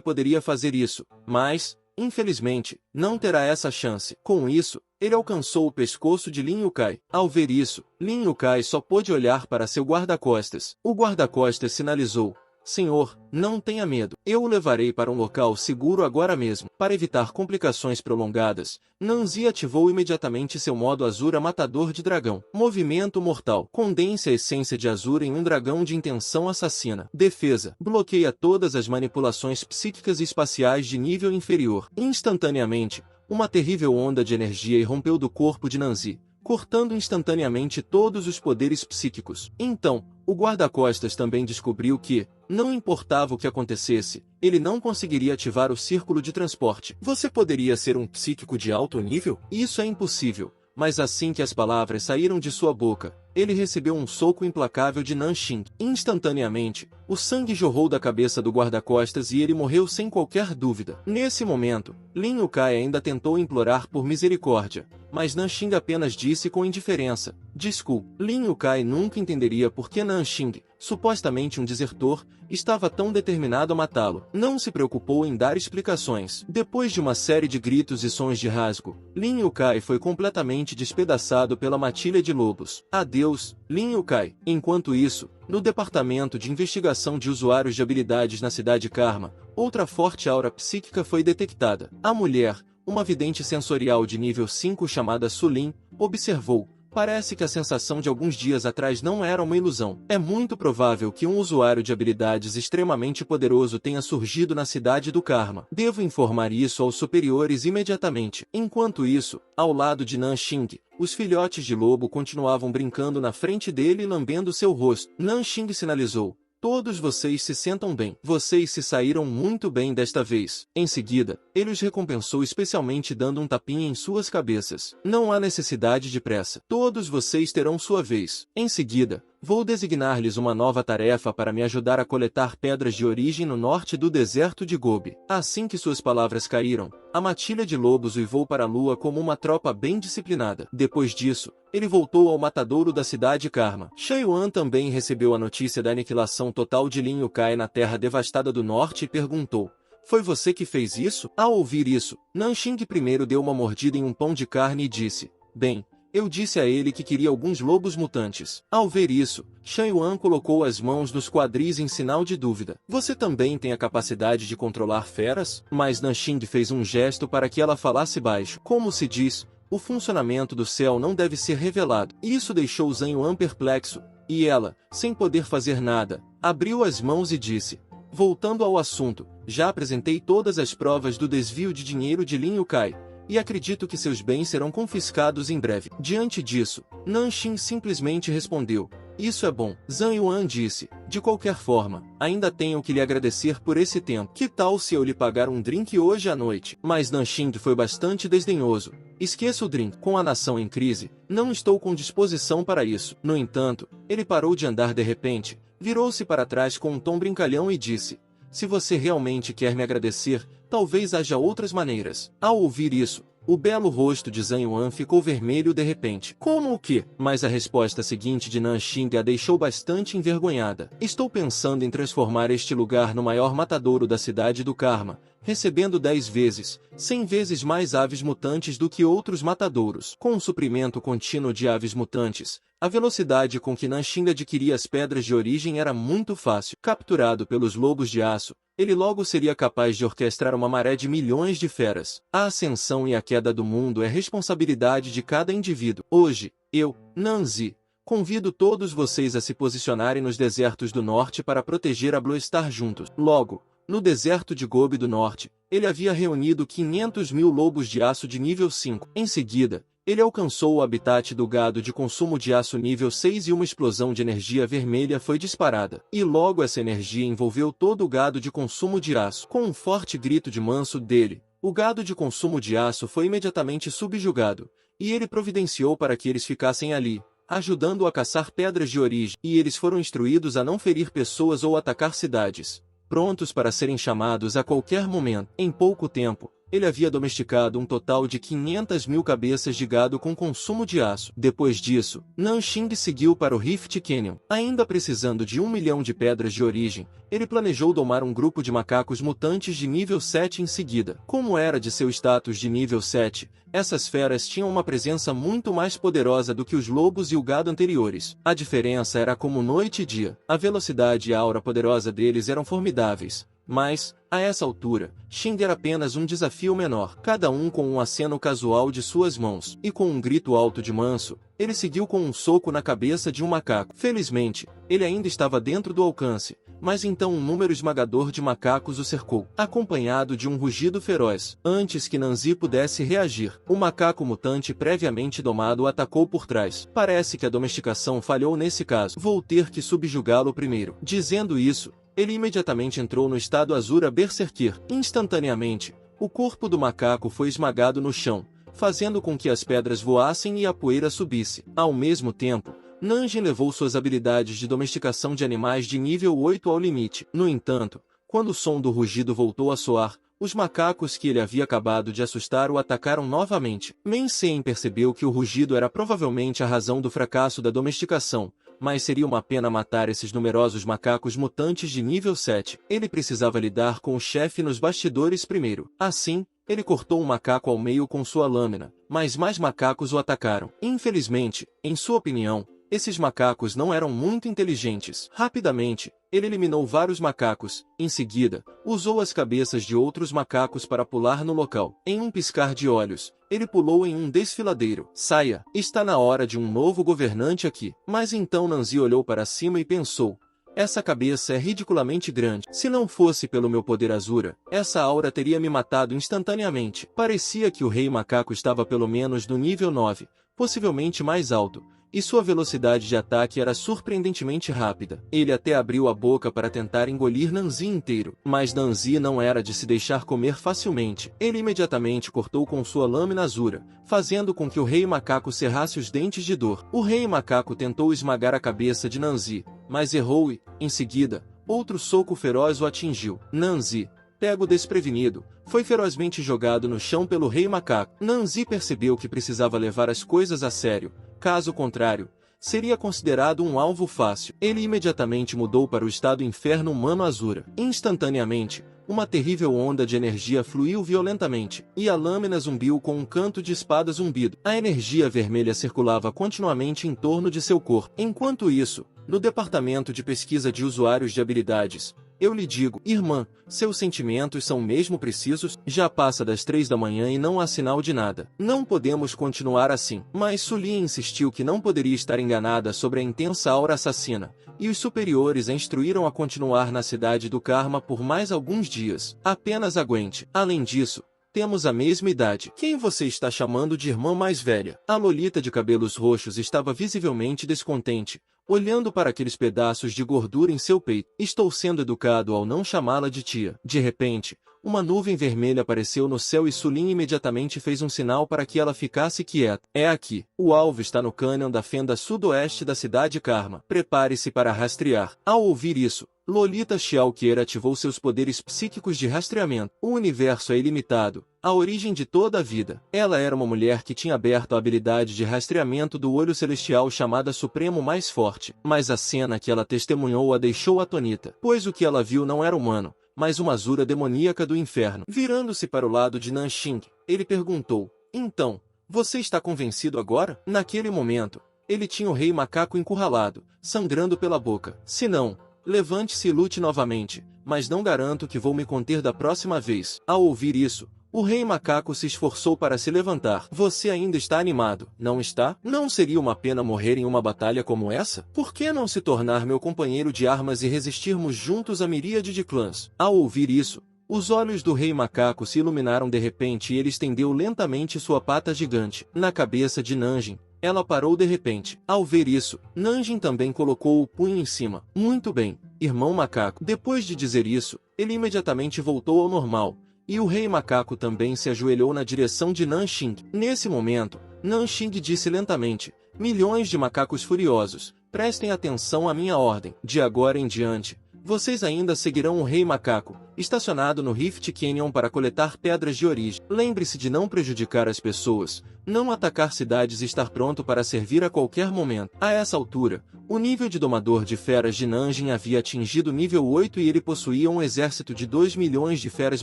poderia fazer isso, mas, infelizmente, não terá essa chance. Com isso, ele alcançou o pescoço de Lin Yūkai. Ao ver isso, Lin Yūkai só pôde olhar para seu guarda-costas. O guarda-costas sinalizou: senhor, não tenha medo. Eu o levarei para um local seguro agora mesmo. Para evitar complicações prolongadas, Nanzi ativou imediatamente seu modo Azura Matador de Dragão. Movimento mortal. Condense a essência de Azura em um dragão de intenção assassina. Defesa. Bloqueia todas as manipulações psíquicas e espaciais de nível inferior. Instantaneamente, uma terrível onda de energia irrompeu do corpo de Nanzi, cortando instantaneamente todos os poderes psíquicos. Então, o guarda-costas também descobriu que, não importava o que acontecesse, ele não conseguiria ativar o círculo de transporte. Você poderia ser um psíquico de alto nível? Isso é impossível. Mas assim que as palavras saíram de sua boca, ele recebeu um soco implacável de Nanxing. Instantaneamente, o sangue jorrou da cabeça do guarda-costas e ele morreu sem qualquer dúvida. Nesse momento, Lin Yūkai ainda tentou implorar por misericórdia, mas Nanxing apenas disse com indiferença: desculpe. Lin Yūkai nunca entenderia por que Nanxing, supostamente um desertor, estava tão determinado a matá-lo. Não se preocupou em dar explicações. Depois de uma série de gritos e sons de rasgo, Lin Yūkai foi completamente despedaçado pela matilha de lobos. Adeus, Lin Yūkai. Enquanto isso, no departamento de investigação de usuários de habilidades na cidade Karma, outra forte aura psíquica foi detectada. A mulher, uma vidente sensorial de nível 5 chamada Sulin, observou: parece que a sensação de alguns dias atrás não era uma ilusão. É muito provável que um usuário de habilidades extremamente poderoso tenha surgido na cidade do Karma. Devo informar isso aos superiores imediatamente. Enquanto isso, ao lado de Nanxing, os filhotes de lobo continuavam brincando na frente dele e lambendo seu rosto. Nanxing sinalizou: todos vocês se sentam bem. Vocês se saíram muito bem desta vez. Em seguida, ele os recompensou especialmente dando um tapinha em suas cabeças. Não há necessidade de pressa. Todos vocês terão sua vez. Em seguida, vou designar-lhes uma nova tarefa para me ajudar a coletar pedras de origem no norte do deserto de Gobi. Assim que suas palavras caíram, a matilha de lobos uivou para a lua como uma tropa bem disciplinada. Depois disso, ele voltou ao matadouro da cidade Karma. Shan Yuan também recebeu a notícia da aniquilação total de Lin Yūkai na terra devastada do norte e perguntou: foi você que fez isso? Ao ouvir isso, Nanxing primeiro deu uma mordida em um pão de carne e disse: bem, eu disse a ele que queria alguns lobos mutantes. Ao ver isso, Shan Yuan colocou as mãos nos quadris em sinal de dúvida. Você também tem a capacidade de controlar feras? Mas Nanxing fez um gesto para que ela falasse baixo. Como se diz, o funcionamento do céu não deve ser revelado. Isso deixou Zhan Yuan perplexo, e ela, sem poder fazer nada, abriu as mãos e disse: voltando ao assunto, já apresentei todas as provas do desvio de dinheiro de Lin Yūkai, e acredito que seus bens serão confiscados em breve. Diante disso, Nanxing simplesmente respondeu: isso é bom. Zhan Yuan disse: de qualquer forma, ainda tenho que lhe agradecer por esse tempo. Que tal se eu lhe pagar um drink hoje à noite? Mas Nanxing foi bastante desdenhoso. Esqueça o drink. Com a nação em crise, não estou com disposição para isso. No entanto, ele parou de andar de repente, virou-se para trás com um tom brincalhão e disse: se você realmente quer me agradecer, talvez haja outras maneiras. Ao ouvir isso, o belo rosto de Zhan Yuan ficou vermelho de repente. Como o quê? Mas a resposta seguinte de Nanxing a deixou bastante envergonhada. Estou pensando em transformar este lugar no maior matadouro da cidade do Karma, recebendo 10 vezes, 100 vezes mais aves mutantes do que outros matadouros. Com um suprimento contínuo de aves mutantes, a velocidade com que Nanxing adquiria as pedras de origem era muito fácil. Capturado pelos lobos de aço, ele logo seria capaz de orquestrar uma maré de milhões de feras. A ascensão e a queda do mundo é responsabilidade de cada indivíduo. Hoje, eu, Nanzi, convido todos vocês a se posicionarem nos desertos do norte para proteger a Blue Star juntos. Logo, no deserto de Gobi do Norte, ele havia reunido 500 mil lobos de aço de nível 5. Em seguida, ele alcançou o habitat do gado de consumo de aço nível 6 e uma explosão de energia vermelha foi disparada. E logo essa energia envolveu todo o gado de consumo de aço. Com um forte grito de manso dele, o gado de consumo de aço foi imediatamente subjugado, e ele providenciou para que eles ficassem ali, ajudando a caçar pedras de origem, e eles foram instruídos a não ferir pessoas ou atacar cidades, prontos para serem chamados a qualquer momento. Em pouco tempo, ele havia domesticado um total de 500 mil cabeças de gado com consumo de aço. Depois disso, Nanxing seguiu para o Rift Canyon. Ainda precisando de 1 milhão de pedras de origem, ele planejou domar um grupo de macacos mutantes de nível 7 em seguida. Como era de seu status de nível 7, essas feras tinham uma presença muito mais poderosa do que os lobos e o gado anteriores. A diferença era como noite e dia. A velocidade e a aura poderosa deles eram formidáveis. Mas, a essa altura, Xing era apenas um desafio menor, cada um com um aceno casual de suas mãos, e com um grito alto de manso, ele seguiu com um soco na cabeça de um macaco. Felizmente, ele ainda estava dentro do alcance, mas então um número esmagador de macacos o cercou, acompanhado de um rugido feroz. Antes que Nanzi pudesse reagir, o macaco mutante previamente domado o atacou por trás. Parece que a domesticação falhou nesse caso. Vou ter que subjugá-lo primeiro. Dizendo isso, ele imediatamente entrou no estado Azura Berserker. Instantaneamente, o corpo do macaco foi esmagado no chão, fazendo com que as pedras voassem e a poeira subisse. Ao mesmo tempo, Nanjin levou suas habilidades de domesticação de animais de nível 8 ao limite. No entanto, quando o som do rugido voltou a soar, os macacos que ele havia acabado de assustar o atacaram novamente. Mensehen percebeu que o rugido era provavelmente a razão do fracasso da domesticação, mas seria uma pena matar esses numerosos macacos mutantes de nível 7. Ele precisava lidar com o chefe nos bastidores primeiro. Assim, ele cortou um macaco ao meio com sua lâmina, mas mais macacos o atacaram. Infelizmente, em sua opinião, esses macacos não eram muito inteligentes. Rapidamente, ele eliminou vários macacos. Em seguida, usou as cabeças de outros macacos para pular no local. Em um piscar de olhos, ele pulou em um desfiladeiro. Saia, está na hora de um novo governante aqui. Mas então Nanzi olhou para cima e pensou: essa cabeça é ridiculamente grande. Se não fosse pelo meu poder Azura, essa aura teria me matado instantaneamente. Parecia que o rei macaco estava pelo menos no nível 9, possivelmente mais alto, e sua velocidade de ataque era surpreendentemente rápida. Ele até abriu a boca para tentar engolir Nanzi inteiro, mas Nanzi não era de se deixar comer facilmente. Ele imediatamente cortou com sua lâmina Azura, fazendo com que o rei macaco cerrasse os dentes de dor. O rei macaco tentou esmagar a cabeça de Nanzi, mas errou e, em seguida, outro soco feroz o atingiu. Nanzi, pego desprevenido, foi ferozmente jogado no chão pelo rei macaco. Nanzi percebeu que precisava levar as coisas a sério. Caso contrário, seria considerado um alvo fácil. Ele imediatamente mudou para o estado Inferno Humano Azura. Instantaneamente, uma terrível onda de energia fluiu violentamente, e a lâmina zumbiu com um canto de espada zumbido. A energia vermelha circulava continuamente em torno de seu corpo. Enquanto isso, no departamento de pesquisa de usuários de habilidades, eu lhe digo, irmã, seus sentimentos são mesmo precisos? Já passa das 3 da manhã e não há sinal de nada. Não podemos continuar assim. Mas Sulin insistiu que não poderia estar enganada sobre a intensa aura assassina, e os superiores a instruíram a continuar na cidade do Karma por mais alguns dias. Apenas aguente. Além disso, temos a mesma idade. Quem você está chamando de irmã mais velha? A Lolita de cabelos roxos estava visivelmente descontente, olhando para aqueles pedaços de gordura em seu peito. Estou sendo educado ao não chamá-la de tia. De repente, uma nuvem vermelha apareceu no céu e Sulin imediatamente fez um sinal para que ela ficasse quieta. É aqui. O alvo está no cânion da fenda sudoeste da cidade Karma. Prepare-se para rastrear. Ao ouvir isso, Lolita Xiaoqier ativou seus poderes psíquicos de rastreamento. O universo é ilimitado, a origem de toda a vida. Ela era uma mulher que tinha aberto a habilidade de rastreamento do olho celestial chamada Supremo Mais Forte. Mas a cena que ela testemunhou a deixou atonita, pois o que ela viu não era humano, mas uma Azura demoníaca do inferno. Virando-se para o lado de Nanxing, ele perguntou: então, você está convencido agora? Naquele momento, ele tinha o rei macaco encurralado, sangrando pela boca. Se não, levante-se e lute novamente, mas não garanto que vou me conter da próxima vez. Ao ouvir isso, o rei macaco se esforçou para se levantar. Você ainda está animado, não está? Não seria uma pena morrer em uma batalha como essa? Por que não se tornar meu companheiro de armas e resistirmos juntos à miríade de clãs? Ao ouvir isso, os olhos do rei macaco se iluminaram de repente e ele estendeu lentamente sua pata gigante na cabeça de Nanjing. Ela parou de repente. Ao ver isso, Nanjing também colocou o punho em cima. Muito bem, irmão macaco. Depois de dizer isso, ele imediatamente voltou ao normal. E o rei macaco também se ajoelhou na direção de Nanxing. Nesse momento, Nanxing disse lentamente: milhões de macacos furiosos, prestem atenção à minha ordem. De agora em diante, vocês ainda seguirão o rei macaco, estacionado no Rift Canyon para coletar pedras de origem. Lembre-se de não prejudicar as pessoas, não atacar cidades e estar pronto para servir a qualquer momento. A essa altura, o nível de domador de feras de Nanjing havia atingido nível 8 e ele possuía um exército de 2 milhões de feras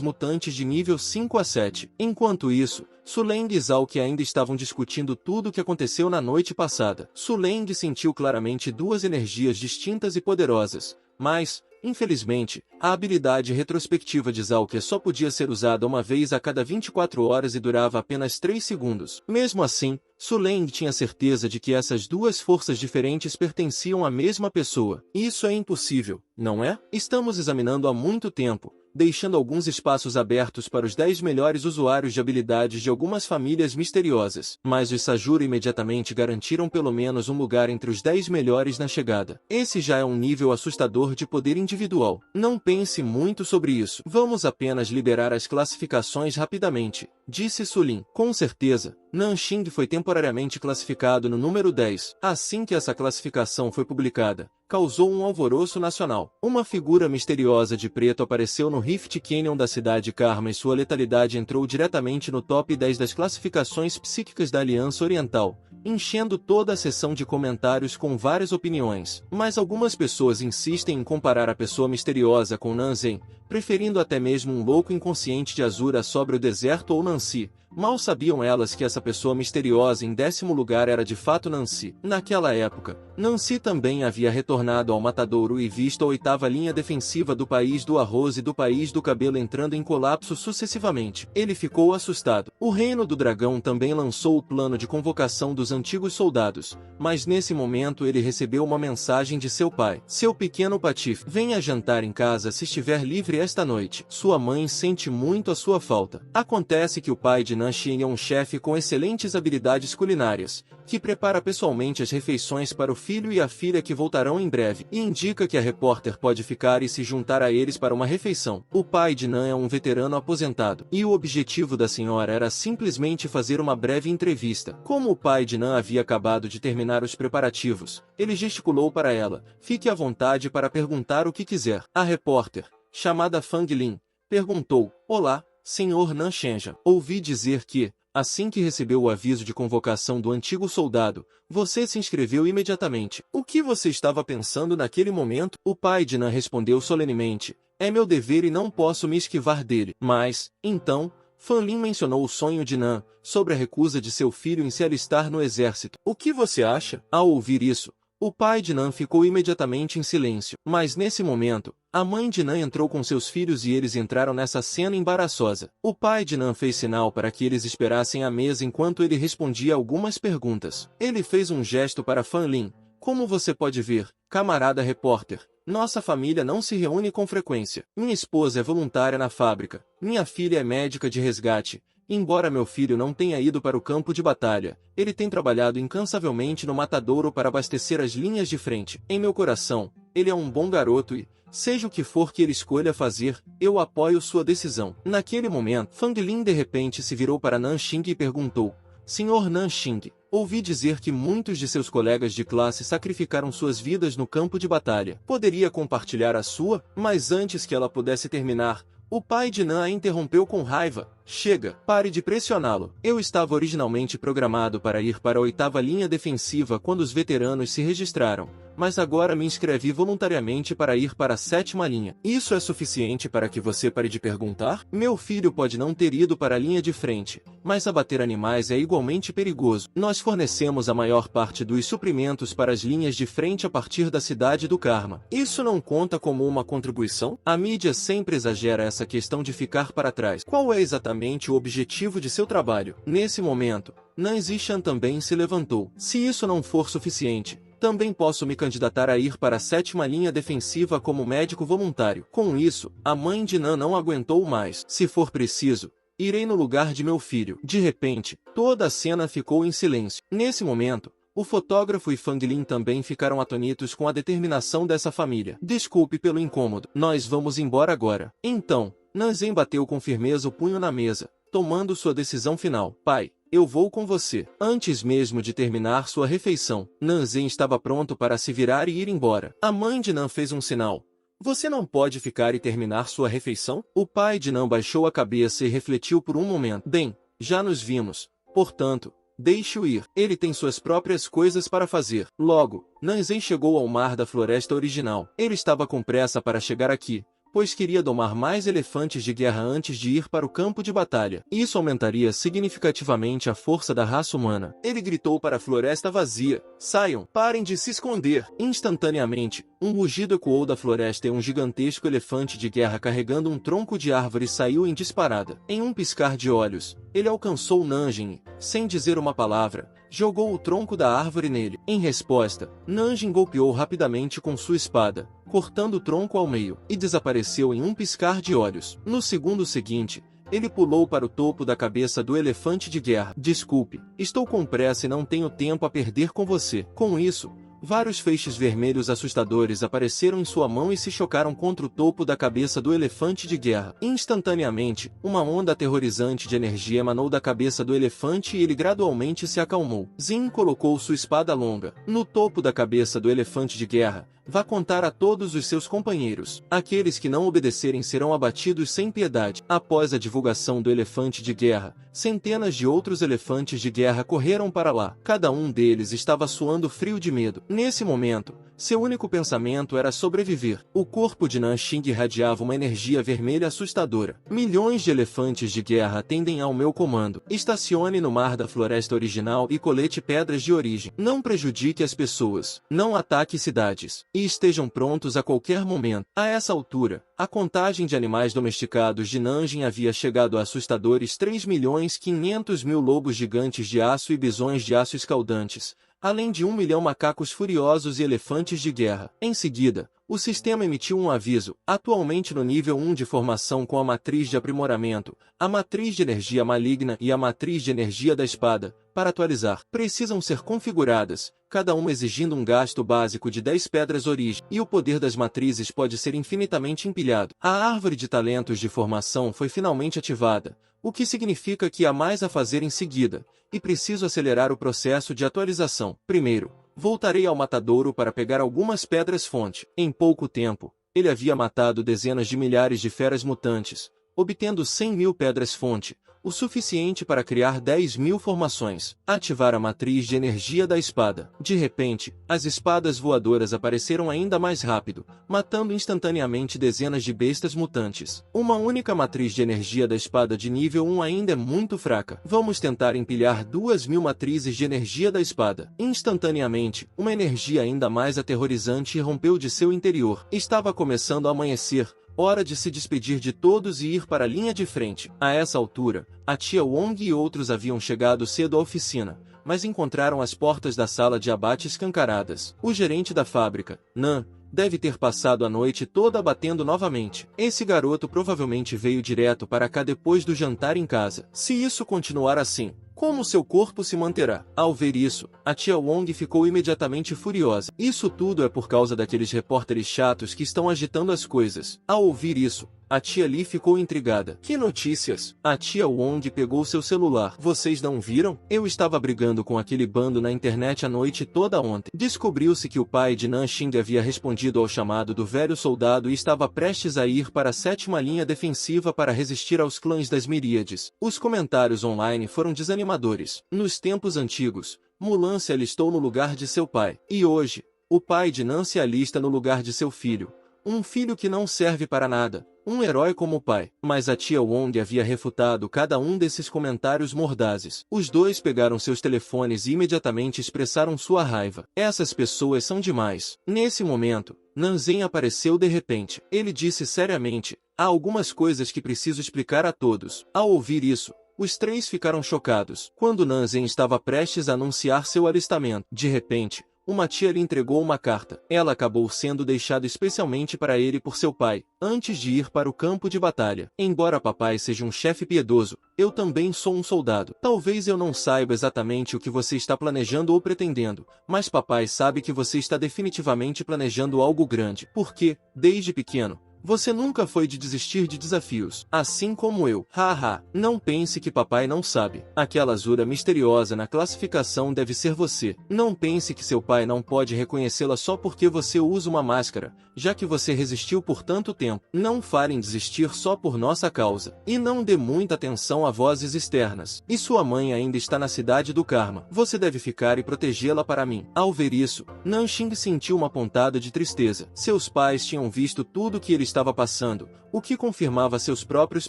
mutantes de nível 5 a 7. Enquanto isso, Suleng e Zhao ainda estavam discutindo tudo o que aconteceu na noite passada. Suleng sentiu claramente duas energias distintas e poderosas, mas, infelizmente, a habilidade retrospectiva de Zhao só podia ser usada uma vez a cada 24 horas e durava apenas 3 segundos. Mesmo assim, Suleng tinha certeza de que essas duas forças diferentes pertenciam à mesma pessoa. Isso é impossível, não é? Estamos examinando há muito tempo, deixando alguns espaços abertos para os 10 melhores usuários de habilidades de algumas famílias misteriosas. Mas os Sajura imediatamente garantiram pelo menos um lugar entre os 10 melhores na chegada. Esse já é um nível assustador de poder individual. Não pense muito sobre isso. Vamos apenas liberar as classificações rapidamente, disse Sulin. Com certeza, Nanxing foi temporariamente classificado no número 10. Assim que essa classificação foi publicada, causou um alvoroço nacional. Uma figura misteriosa de preto apareceu no Rift Canyon da cidade Karma e sua letalidade entrou diretamente no top 10 das classificações psíquicas da Aliança Oriental, enchendo toda a seção de comentários com várias opiniões. Mas algumas pessoas insistem em comparar a pessoa misteriosa com Nanzen, preferindo até mesmo um louco inconsciente de Azura sobre o deserto ou Nancy. Mal sabiam elas que essa pessoa misteriosa em 10º lugar era de fato Nancy. Naquela época, Nancy também havia retornado ao matadouro e visto a 8ª linha defensiva do país do arroz e do país do cabelo entrando em colapso sucessivamente. Ele ficou assustado. O reino do dragão também lançou o plano de convocação dos antigos soldados, mas nesse momento ele recebeu uma mensagem de seu pai. Seu pequeno patife, venha jantar em casa se estiver livre esta noite. Sua mãe sente muito a sua falta. Acontece que o pai de Nanxing é um chefe com excelentes habilidades culinárias, que prepara pessoalmente as refeições para o filho e a filha que voltarão em breve, e indica que a repórter pode ficar e se juntar a eles para uma refeição. O pai de Nan é um veterano aposentado, e o objetivo da senhora era simplesmente fazer uma breve entrevista. Como o pai de Nan havia acabado de terminar os preparativos, ele gesticulou para ela: fique à vontade para perguntar o que quiser. A repórter, chamada Fang Lin, perguntou: olá, senhor Nanxing. Ouvi dizer que, assim que recebeu o aviso de convocação do antigo soldado, você se inscreveu imediatamente. O que você estava pensando naquele momento? O pai de Nan respondeu solenemente: é meu dever e não posso me esquivar dele. Mas, então, Fan Lin mencionou o sonho de Nan, sobre a recusa de seu filho em se alistar no exército. O que você acha? Ao ouvir isso, o pai de Nan ficou imediatamente em silêncio. Mas nesse momento, a mãe de Nan entrou com seus filhos e eles entraram nessa cena embaraçosa. O pai de Nan fez sinal para que eles esperassem à mesa enquanto ele respondia algumas perguntas. Ele fez um gesto para Fan Lin: como você pode ver, camarada repórter, nossa família não se reúne com frequência. Minha esposa é voluntária na fábrica, minha filha é médica de resgate. Embora meu filho não tenha ido para o campo de batalha, ele tem trabalhado incansavelmente no matadouro para abastecer as linhas de frente. Em meu coração, ele é um bom garoto e, seja o que for que ele escolha fazer, eu apoio sua decisão. Naquele momento, Fang Lin de repente se virou para Nanxing e perguntou: senhor Nanxing, ouvi dizer que muitos de seus colegas de classe sacrificaram suas vidas no campo de batalha. Poderia compartilhar a sua? Mas antes que ela pudesse terminar, o pai de Nan a interrompeu com raiva: chega, pare de pressioná-lo. Eu estava originalmente programado para ir para a 8ª linha defensiva quando os veteranos se registraram, mas agora me inscrevi voluntariamente para ir para a 7ª linha. Isso é suficiente para que você pare de perguntar? Meu filho pode não ter ido para a linha de frente, mas abater animais é igualmente perigoso. Nós fornecemos a maior parte dos suprimentos para as linhas de frente a partir da cidade do Karma. Isso não conta como uma contribuição? A mídia sempre exagera essa questão de ficar para trás. Qual é exatamente o objetivo de seu trabalho? Nesse momento, Nancy Chan também se levantou. Se isso não for suficiente, também posso me candidatar a ir para a 7ª linha defensiva como médico voluntário. Com isso, a mãe de Nan não aguentou mais. Se for preciso, irei no lugar de meu filho. De repente, toda a cena ficou em silêncio. Nesse momento, o fotógrafo e Fang Lin também ficaram atônitos com a determinação dessa família. Desculpe pelo incômodo. Nós vamos embora agora. Então, Nanzen bateu com firmeza o punho na mesa, tomando sua decisão final. Pai, eu vou com você. Antes mesmo de terminar sua refeição, Nanzen estava pronto para se virar e ir embora. A mãe de Nan fez um sinal. Você não pode ficar e terminar sua refeição? O pai de Nan baixou a cabeça e refletiu por um momento. Bem, já nos vimos. Portanto, deixe-o ir. Ele tem suas próprias coisas para fazer. Logo, Nanzen chegou ao mar da floresta original. Ele estava com pressa para chegar aqui, pois queria domar mais elefantes de guerra antes de ir para o campo de batalha. Isso aumentaria significativamente a força da raça humana. Ele gritou para a floresta vazia: saiam, parem de se esconder. Instantaneamente, um rugido ecoou da floresta e um gigantesco elefante de guerra carregando um tronco de árvore saiu em disparada. Em um piscar de olhos, ele alcançou Nanjing e, sem dizer uma palavra, jogou o tronco da árvore nele. Em resposta, Nanjing golpeou rapidamente com sua espada, cortando o tronco ao meio, e desapareceu em um piscar de olhos. No segundo seguinte, ele pulou para o topo da cabeça do elefante de guerra. Desculpe, estou com pressa e não tenho tempo a perder com você. Com isso, vários feixes vermelhos assustadores apareceram em sua mão e se chocaram contra o topo da cabeça do elefante de guerra. Instantaneamente, uma onda aterrorizante de energia emanou da cabeça do elefante e ele gradualmente se acalmou. Zin colocou sua espada longa no topo da cabeça do elefante de guerra. Vá contar a todos os seus companheiros. Aqueles que não obedecerem serão abatidos sem piedade. Após a divulgação do elefante de guerra, centenas de outros elefantes de guerra correram para lá. Cada um deles estava suando frio de medo. Nesse momento, seu único pensamento era sobreviver. O corpo de Nanxing irradiava uma energia vermelha assustadora. Milhões de elefantes de guerra atendem ao meu comando. Estacione no mar da floresta original e colete pedras de origem. Não prejudique as pessoas. Não ataque cidades. E estejam prontos a qualquer momento. A essa altura, a contagem de animais domesticados de Nanjing havia chegado a assustadores 3.500.000 lobos gigantes de aço e bisões de aço escaldantes, além de 1 milhão macacos furiosos e elefantes de guerra. Em seguida, o sistema emitiu um aviso, atualmente no nível 1 de formação com a matriz de aprimoramento, a matriz de energia maligna e a matriz de energia da espada, para atualizar. Precisam ser configuradas, cada uma exigindo um gasto básico de 10 pedras origem, e o poder das matrizes pode ser infinitamente empilhado. A árvore de talentos de formação foi finalmente ativada, o que significa que há mais a fazer em seguida, e preciso acelerar o processo de atualização. Primeiro, voltarei ao matadouro para pegar algumas pedras-fonte. Em pouco tempo, ele havia matado dezenas de milhares de feras mutantes, obtendo 100.000 pedras-fonte, o suficiente para criar 10.000 formações. Ativar a matriz de energia da espada. De repente, as espadas voadoras apareceram ainda mais rápido, matando instantaneamente dezenas de bestas mutantes. Uma única matriz de energia da espada de nível 1 ainda é muito fraca. Vamos tentar empilhar 2.000 matrizes de energia da espada. Instantaneamente, uma energia ainda mais aterrorizante irrompeu de seu interior. Estava começando a amanhecer. Hora de se despedir de todos e ir para a linha de frente. A essa altura, a tia Wong e outros haviam chegado cedo à oficina, mas encontraram as portas da sala de abate escancaradas. O gerente da fábrica, Nan, deve ter passado a noite toda batendo novamente. Esse garoto provavelmente veio direto para cá depois do jantar em casa. Se isso continuar assim, como seu corpo se manterá? Ao ver isso, a tia Wong ficou imediatamente furiosa. Isso tudo é por causa daqueles repórteres chatos que estão agitando as coisas. Ao ouvir isso, a tia Li ficou intrigada. Que notícias? A tia Wong pegou seu celular. Vocês não viram? Eu estava brigando com aquele bando na internet a noite toda ontem. Descobriu-se que o pai de Nanxing havia respondido ao chamado do velho soldado e estava prestes a ir para a 7ª linha defensiva para resistir aos clãs das Miríades. Os comentários online foram desanimadores. Nos tempos antigos, Mulan se alistou no lugar de seu pai. E hoje, O pai de Nan se alista no lugar de seu filho. Um filho que não serve para nada. Um herói como o pai. Mas a tia Wong havia refutado cada um desses comentários mordazes. Os dois pegaram seus telefones e imediatamente expressaram sua raiva. Essas pessoas são demais. Nesse momento, Nanzen apareceu de repente. Ele disse seriamente: há algumas coisas que preciso explicar a todos. Ao ouvir isso, os três ficaram chocados. Quando Nanzen estava prestes a anunciar seu alistamento, de repente, uma tia lhe entregou uma carta. Ela acabou sendo deixada especialmente para ele por seu pai, antes de ir para o campo de batalha. Embora papai seja um chefe piedoso, eu também sou um soldado. Talvez eu não saiba exatamente o que você está planejando ou pretendendo, mas papai sabe que você está definitivamente planejando algo grande. Porque, desde pequeno, você nunca foi de desistir de desafios, assim como eu. Haha, não pense que papai não sabe. Aquela azura misteriosa na classificação deve ser você. Não pense que seu pai não pode reconhecê-la só porque você usa uma máscara, já que você resistiu por tanto tempo. Não fale em desistir só por nossa causa. E não dê muita atenção a vozes externas. E sua mãe ainda está na cidade do Karma. Você deve ficar e protegê-la para mim. Ao ver isso, Nanxing sentiu uma pontada de tristeza. Seus pais tinham visto tudo que ele estava passando, o que confirmava seus próprios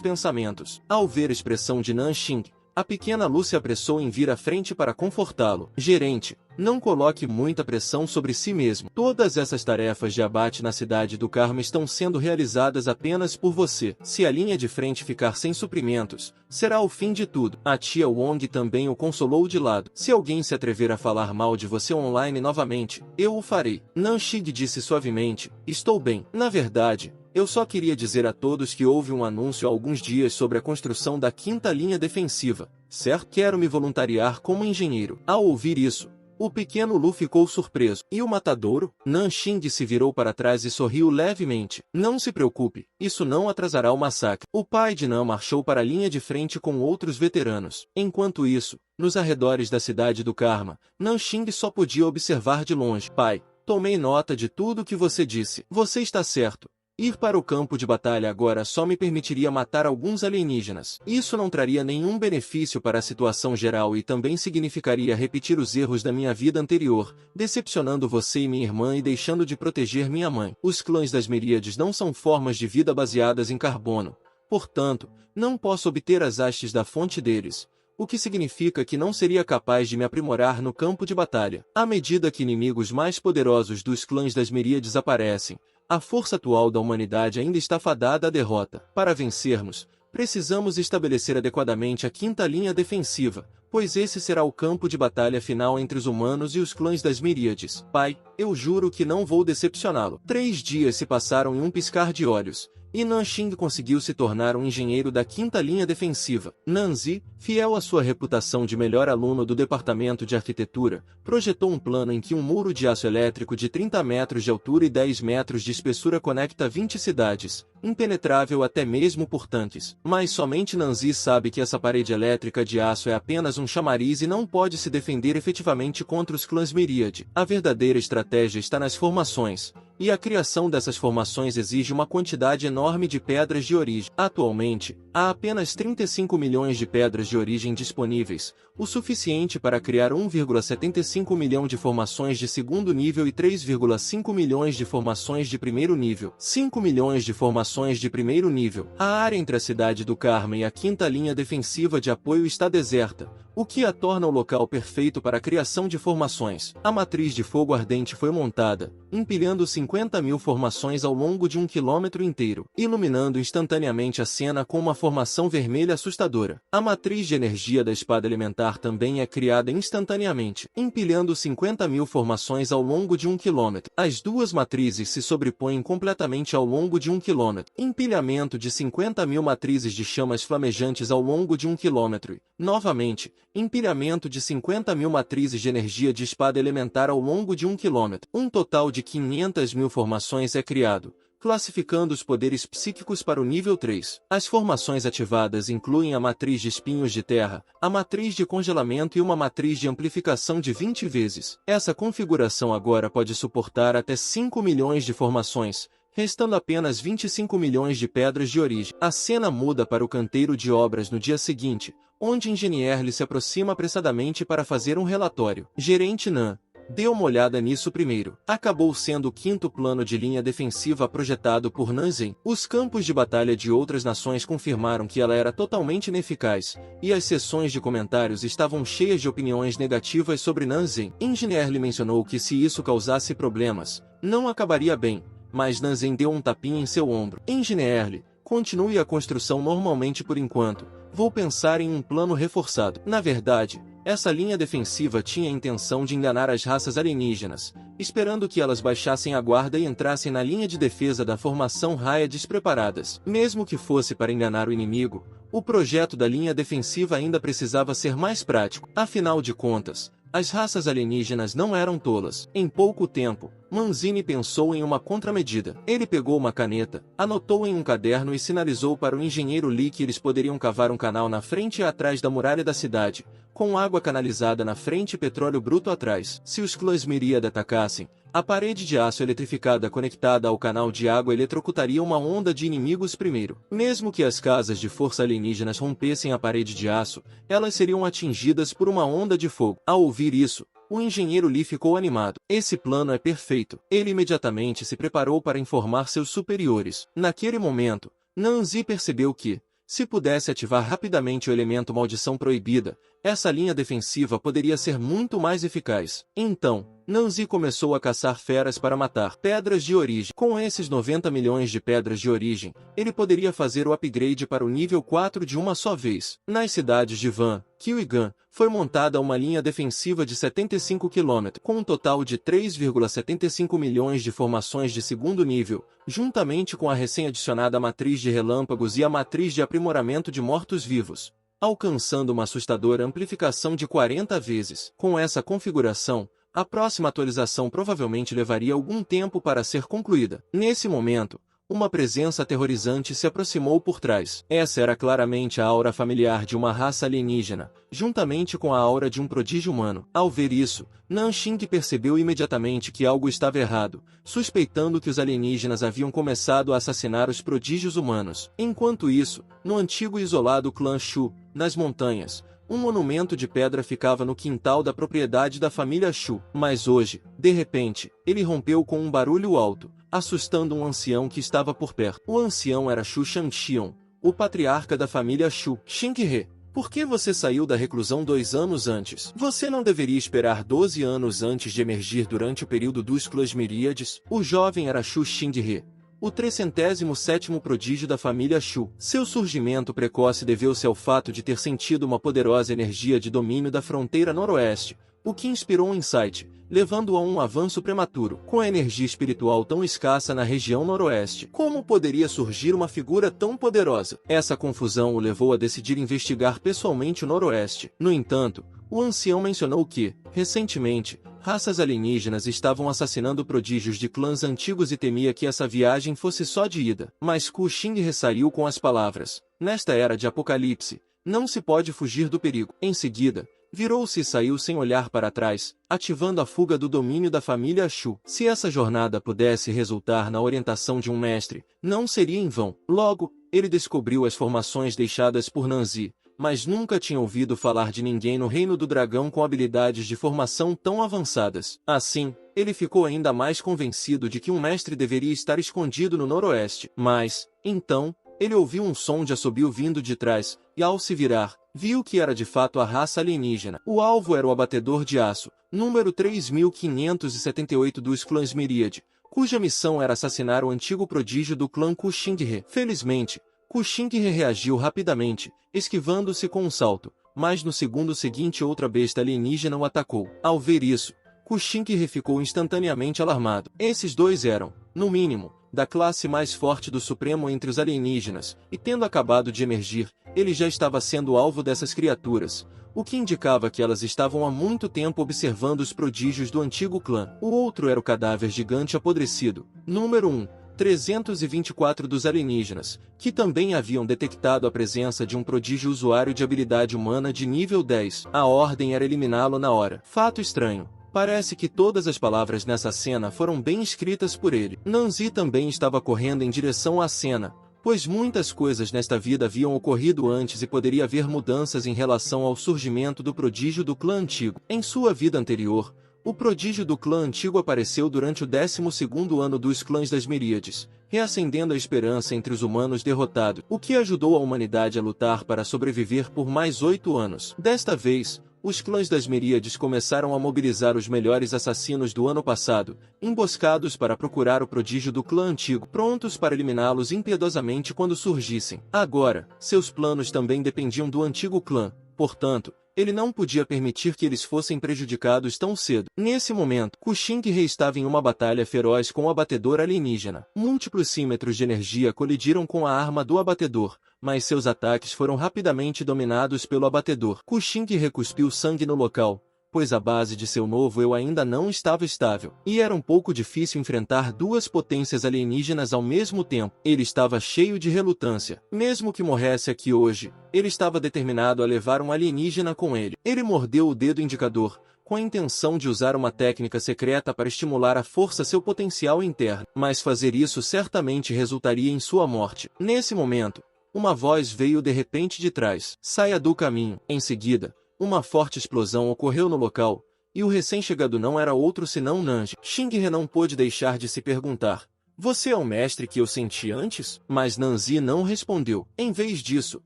pensamentos. Ao ver a expressão de Nanxing, a pequena Lu se apressou em vir à frente para confortá-lo. Gerente, não coloque muita pressão sobre si mesmo. Todas essas tarefas de abate na cidade do Karma estão sendo realizadas apenas por você. Se a linha de frente ficar sem suprimentos, será o fim de tudo. A tia Wong também o consolou de lado. Se alguém se atrever a falar mal de você online novamente, eu o farei. Nanxing disse suavemente: estou bem. Na verdade, eu só queria dizer a todos que houve um anúncio há alguns dias sobre a construção da 5ª linha defensiva, certo? Quero me voluntariar como engenheiro. Ao ouvir isso, o pequeno Lu ficou surpreso. E o matadouro? Nanxing se virou para trás e sorriu levemente. Não se preocupe, isso não atrasará o massacre. O pai de Nan marchou para a linha de frente com outros veteranos. Enquanto isso, nos arredores da cidade do Karma, Nanxing só podia observar de longe. Pai, tomei nota de tudo o que você disse. Você está certo. Ir para o campo de batalha agora só me permitiria matar alguns alienígenas. Isso não traria nenhum benefício para a situação geral e também significaria repetir os erros da minha vida anterior, decepcionando você e minha irmã e deixando de proteger minha mãe. Os clãs das Miríades não são formas de vida baseadas em carbono. Portanto, não posso obter as hastes da fonte deles, o que significa que não seria capaz de me aprimorar no campo de batalha. À medida que inimigos mais poderosos dos clãs das Miríades aparecem, a força atual da humanidade ainda está fadada à derrota. Para vencermos, precisamos estabelecer adequadamente a 5ª linha defensiva, pois esse será o campo de batalha final entre os humanos e os clãs das Miríades. Pai, eu juro que não vou decepcioná-lo. 3 dias se passaram em um piscar de olhos, e Nanxing conseguiu se tornar um engenheiro da 5ª linha defensiva. Nanzi, fiel à sua reputação de melhor aluno do departamento de arquitetura, projetou um plano em que um muro de aço elétrico de 30 metros de altura e 10 metros de espessura conecta 20 cidades, impenetrável até mesmo por tanques. Mas somente Nanzi sabe que essa parede elétrica de aço é apenas um chamariz e não pode se defender efetivamente contra os clãs Miríade. A verdadeira estratégia está nas formações, e a criação dessas formações exige uma quantidade enorme de pedras de origem. Atualmente, há apenas 35 milhões de pedras de origem disponíveis, o suficiente para criar 1,75 milhão de formações de segundo nível e 3,5 milhões de formações de primeiro nível. 5 milhões de formações de primeiro nível. A área entre a cidade do Karma e a 5ª linha defensiva de apoio está deserta, o que a torna o local perfeito para a criação de formações. A matriz de fogo ardente foi montada, empilhando 50 mil formações ao longo de 1 quilômetro inteiro, iluminando instantaneamente a cena com uma formação vermelha assustadora. A matriz de energia da espada elementar também é criada instantaneamente, empilhando 50 mil formações ao longo de 1 quilômetro. As duas matrizes se sobrepõem completamente ao longo de 1 quilômetro. Empilhamento de 50 mil matrizes de chamas flamejantes ao longo de 1 quilômetro. Novamente, empilhamento de 50 mil matrizes de energia de espada elementar ao longo de 1 quilômetro. Um total de 500 mil formações é criado, classificando os poderes psíquicos para o nível 3. As formações ativadas incluem a matriz de espinhos de terra, a matriz de congelamento e uma matriz de amplificação de 20 vezes. Essa configuração agora pode suportar até 5 milhões de formações, restando apenas 25 milhões de pedras de origem. A cena muda para o canteiro de obras no dia seguinte, onde Engenheiro se aproxima apressadamente para fazer um relatório. Gerente Nan, Dê uma olhada nisso primeiro. Acabou sendo o quinto plano de linha defensiva projetado por Nanzen. Os campos de batalha de outras nações confirmaram que ela era totalmente ineficaz, e as sessões de comentários estavam cheias de opiniões negativas sobre Nanzen. Engineer mencionou que se isso causasse problemas, não acabaria bem, mas Nanzen deu um tapinha em seu ombro. Engineer, continue a construção normalmente por enquanto. Vou pensar em um plano reforçado. Na verdade, essa linha defensiva tinha a intenção de enganar as raças alienígenas, esperando que elas baixassem a guarda e entrassem na linha de defesa da formação raia despreparadas. Mesmo que fosse para enganar o inimigo, o projeto da linha defensiva ainda precisava ser mais prático. Afinal de contas, as raças alienígenas não eram tolas. Em pouco tempo, Manzini pensou em uma contramedida. Ele pegou uma caneta, anotou em um caderno e sinalizou para o engenheiro Lee que eles poderiam cavar um canal na frente e atrás da muralha da cidade, com água canalizada na frente e petróleo bruto atrás. Se os clãs Miríada atacassem, a parede de aço eletrificada conectada ao canal de água eletrocutaria uma onda de inimigos primeiro. Mesmo que as casas de força alienígenas rompessem a parede de aço, elas seriam atingidas por uma onda de fogo. Ao ouvir isso, o engenheiro Lee ficou animado. Esse plano é perfeito. Ele imediatamente se preparou para informar seus superiores. Naquele momento, Nanzi percebeu que, se pudesse ativar rapidamente o elemento maldição proibida, essa linha defensiva poderia ser muito mais eficaz. Então, Nanzi começou a caçar feras para matar. Pedras de origem. Com esses 90 milhões de pedras de origem, ele poderia fazer o upgrade para o nível 4 de uma só vez. Nas cidades de Van, Kill e Gan, foi montada uma linha defensiva de 75 km, com um total de 3,75 milhões de formações de segundo nível, juntamente com a recém-adicionada matriz de relâmpagos e a matriz de aprimoramento de mortos-vivos, alcançando uma assustadora amplificação de 40 vezes. Com essa configuração, a próxima atualização provavelmente levaria algum tempo para ser concluída. Nesse momento, uma presença aterrorizante se aproximou por trás. Essa era claramente a aura familiar de uma raça alienígena, juntamente com a aura de um prodígio humano. Ao ver isso, Nanxing percebeu imediatamente que algo estava errado, suspeitando que os alienígenas haviam começado a assassinar os prodígios humanos. Enquanto isso, no antigo e isolado clã Shu, nas montanhas, um monumento de pedra ficava no quintal da propriedade da família Shu. Mas hoje, de repente, ele rompeu com um barulho alto, assustando um ancião que estava por perto. O ancião era Shu Shangxion, o patriarca da família Shu. Xinghe, por que você saiu da reclusão 2 anos antes? Você não deveria esperar 12 anos antes de emergir durante o período dos clãs Miríades? O jovem era Shu Xinghe, o 37º prodígio da família Shu. Seu surgimento precoce deveu-se ao fato de ter sentido uma poderosa energia de domínio da fronteira noroeste, o que inspirou um insight, levando-o a um avanço prematuro. Com a energia espiritual tão escassa na região noroeste, como poderia surgir uma figura tão poderosa? Essa confusão o levou a decidir investigar pessoalmente o noroeste. No entanto, o ancião mencionou que, recentemente, raças alienígenas estavam assassinando prodígios de clãs antigos e temia que essa viagem fosse só de ida. Mas Ku Xing ressaiu com as palavras: nesta era de apocalipse, não se pode fugir do perigo. Em seguida, virou-se e saiu sem olhar para trás, ativando a fuga do domínio da família Shu. Se essa jornada pudesse resultar na orientação de um mestre, não seria em vão. Logo, ele descobriu as formações deixadas por Nanzi, mas nunca tinha ouvido falar de ninguém no Reino do Dragão com habilidades de formação tão avançadas. Assim, ele ficou ainda mais convencido de que um mestre deveria estar escondido no noroeste. Mas, então, ele ouviu um som de assobio vindo de trás, e ao se virar, viu que era de fato a raça alienígena. O alvo era o abatedor de aço, número 3578 dos clãs Miríade, cuja missão era assassinar o antigo prodígio do clã Ku Xinghe. Felizmente, Ku Xinghe reagiu rapidamente, esquivando-se com um salto, mas no segundo seguinte outra besta alienígena o atacou. Ao ver isso, Ku Xinghe ficou instantaneamente alarmado. Esses dois eram, no mínimo, da classe mais forte do Supremo entre os alienígenas, e tendo acabado de emergir, ele já estava sendo alvo dessas criaturas, o que indicava que elas estavam há muito tempo observando os prodígios do antigo clã. O outro era o cadáver gigante apodrecido, número 1. 324 dos alienígenas, que também haviam detectado a presença de um prodígio usuário de habilidade humana de nível 10. A ordem era eliminá-lo na hora. Fato estranho. Parece que todas as palavras nessa cena foram bem escritas por ele. Nanzi também estava correndo em direção à cena, pois muitas coisas nesta vida haviam ocorrido antes e poderia haver mudanças em relação ao surgimento do prodígio do clã antigo. Em sua vida anterior, O prodígio do clã antigo apareceu durante o 12º ano dos clãs das Miríades, reacendendo a esperança entre os humanos derrotados, o que ajudou a humanidade a lutar para sobreviver por mais 8 anos. Desta vez, os clãs das Miríades começaram a mobilizar os melhores assassinos do ano passado, emboscados para procurar o prodígio do clã antigo, prontos para eliminá-los impiedosamente quando surgissem. Agora, seus planos também dependiam do antigo clã, portanto, ele não podia permitir que eles fossem prejudicados tão cedo. Nesse momento, Kuching-Re estava em uma batalha feroz com o abatedor alienígena. Múltiplos símetros de energia colidiram com a arma do abatedor, mas seus ataques foram rapidamente dominados pelo abatedor. Kuching-Re cuspiu sangue no local, pois a base de seu novo eu ainda não estava estável, e era um pouco difícil enfrentar duas potências alienígenas ao mesmo tempo. Ele estava cheio de relutância. Mesmo que morresse aqui hoje, ele estava determinado a levar um alienígena com ele. Ele mordeu o dedo indicador, com a intenção de usar uma técnica secreta para estimular à força seu potencial interno, mas fazer isso certamente resultaria em sua morte. Nesse momento, uma voz veio de repente de trás. Saia do caminho. Em seguida, uma forte explosão ocorreu no local, e o recém-chegado não era outro senão Nanji. Xing-Re não pôde deixar de se perguntar: "Você é o mestre que eu senti antes?" Mas Nanzi não respondeu. Em vez disso,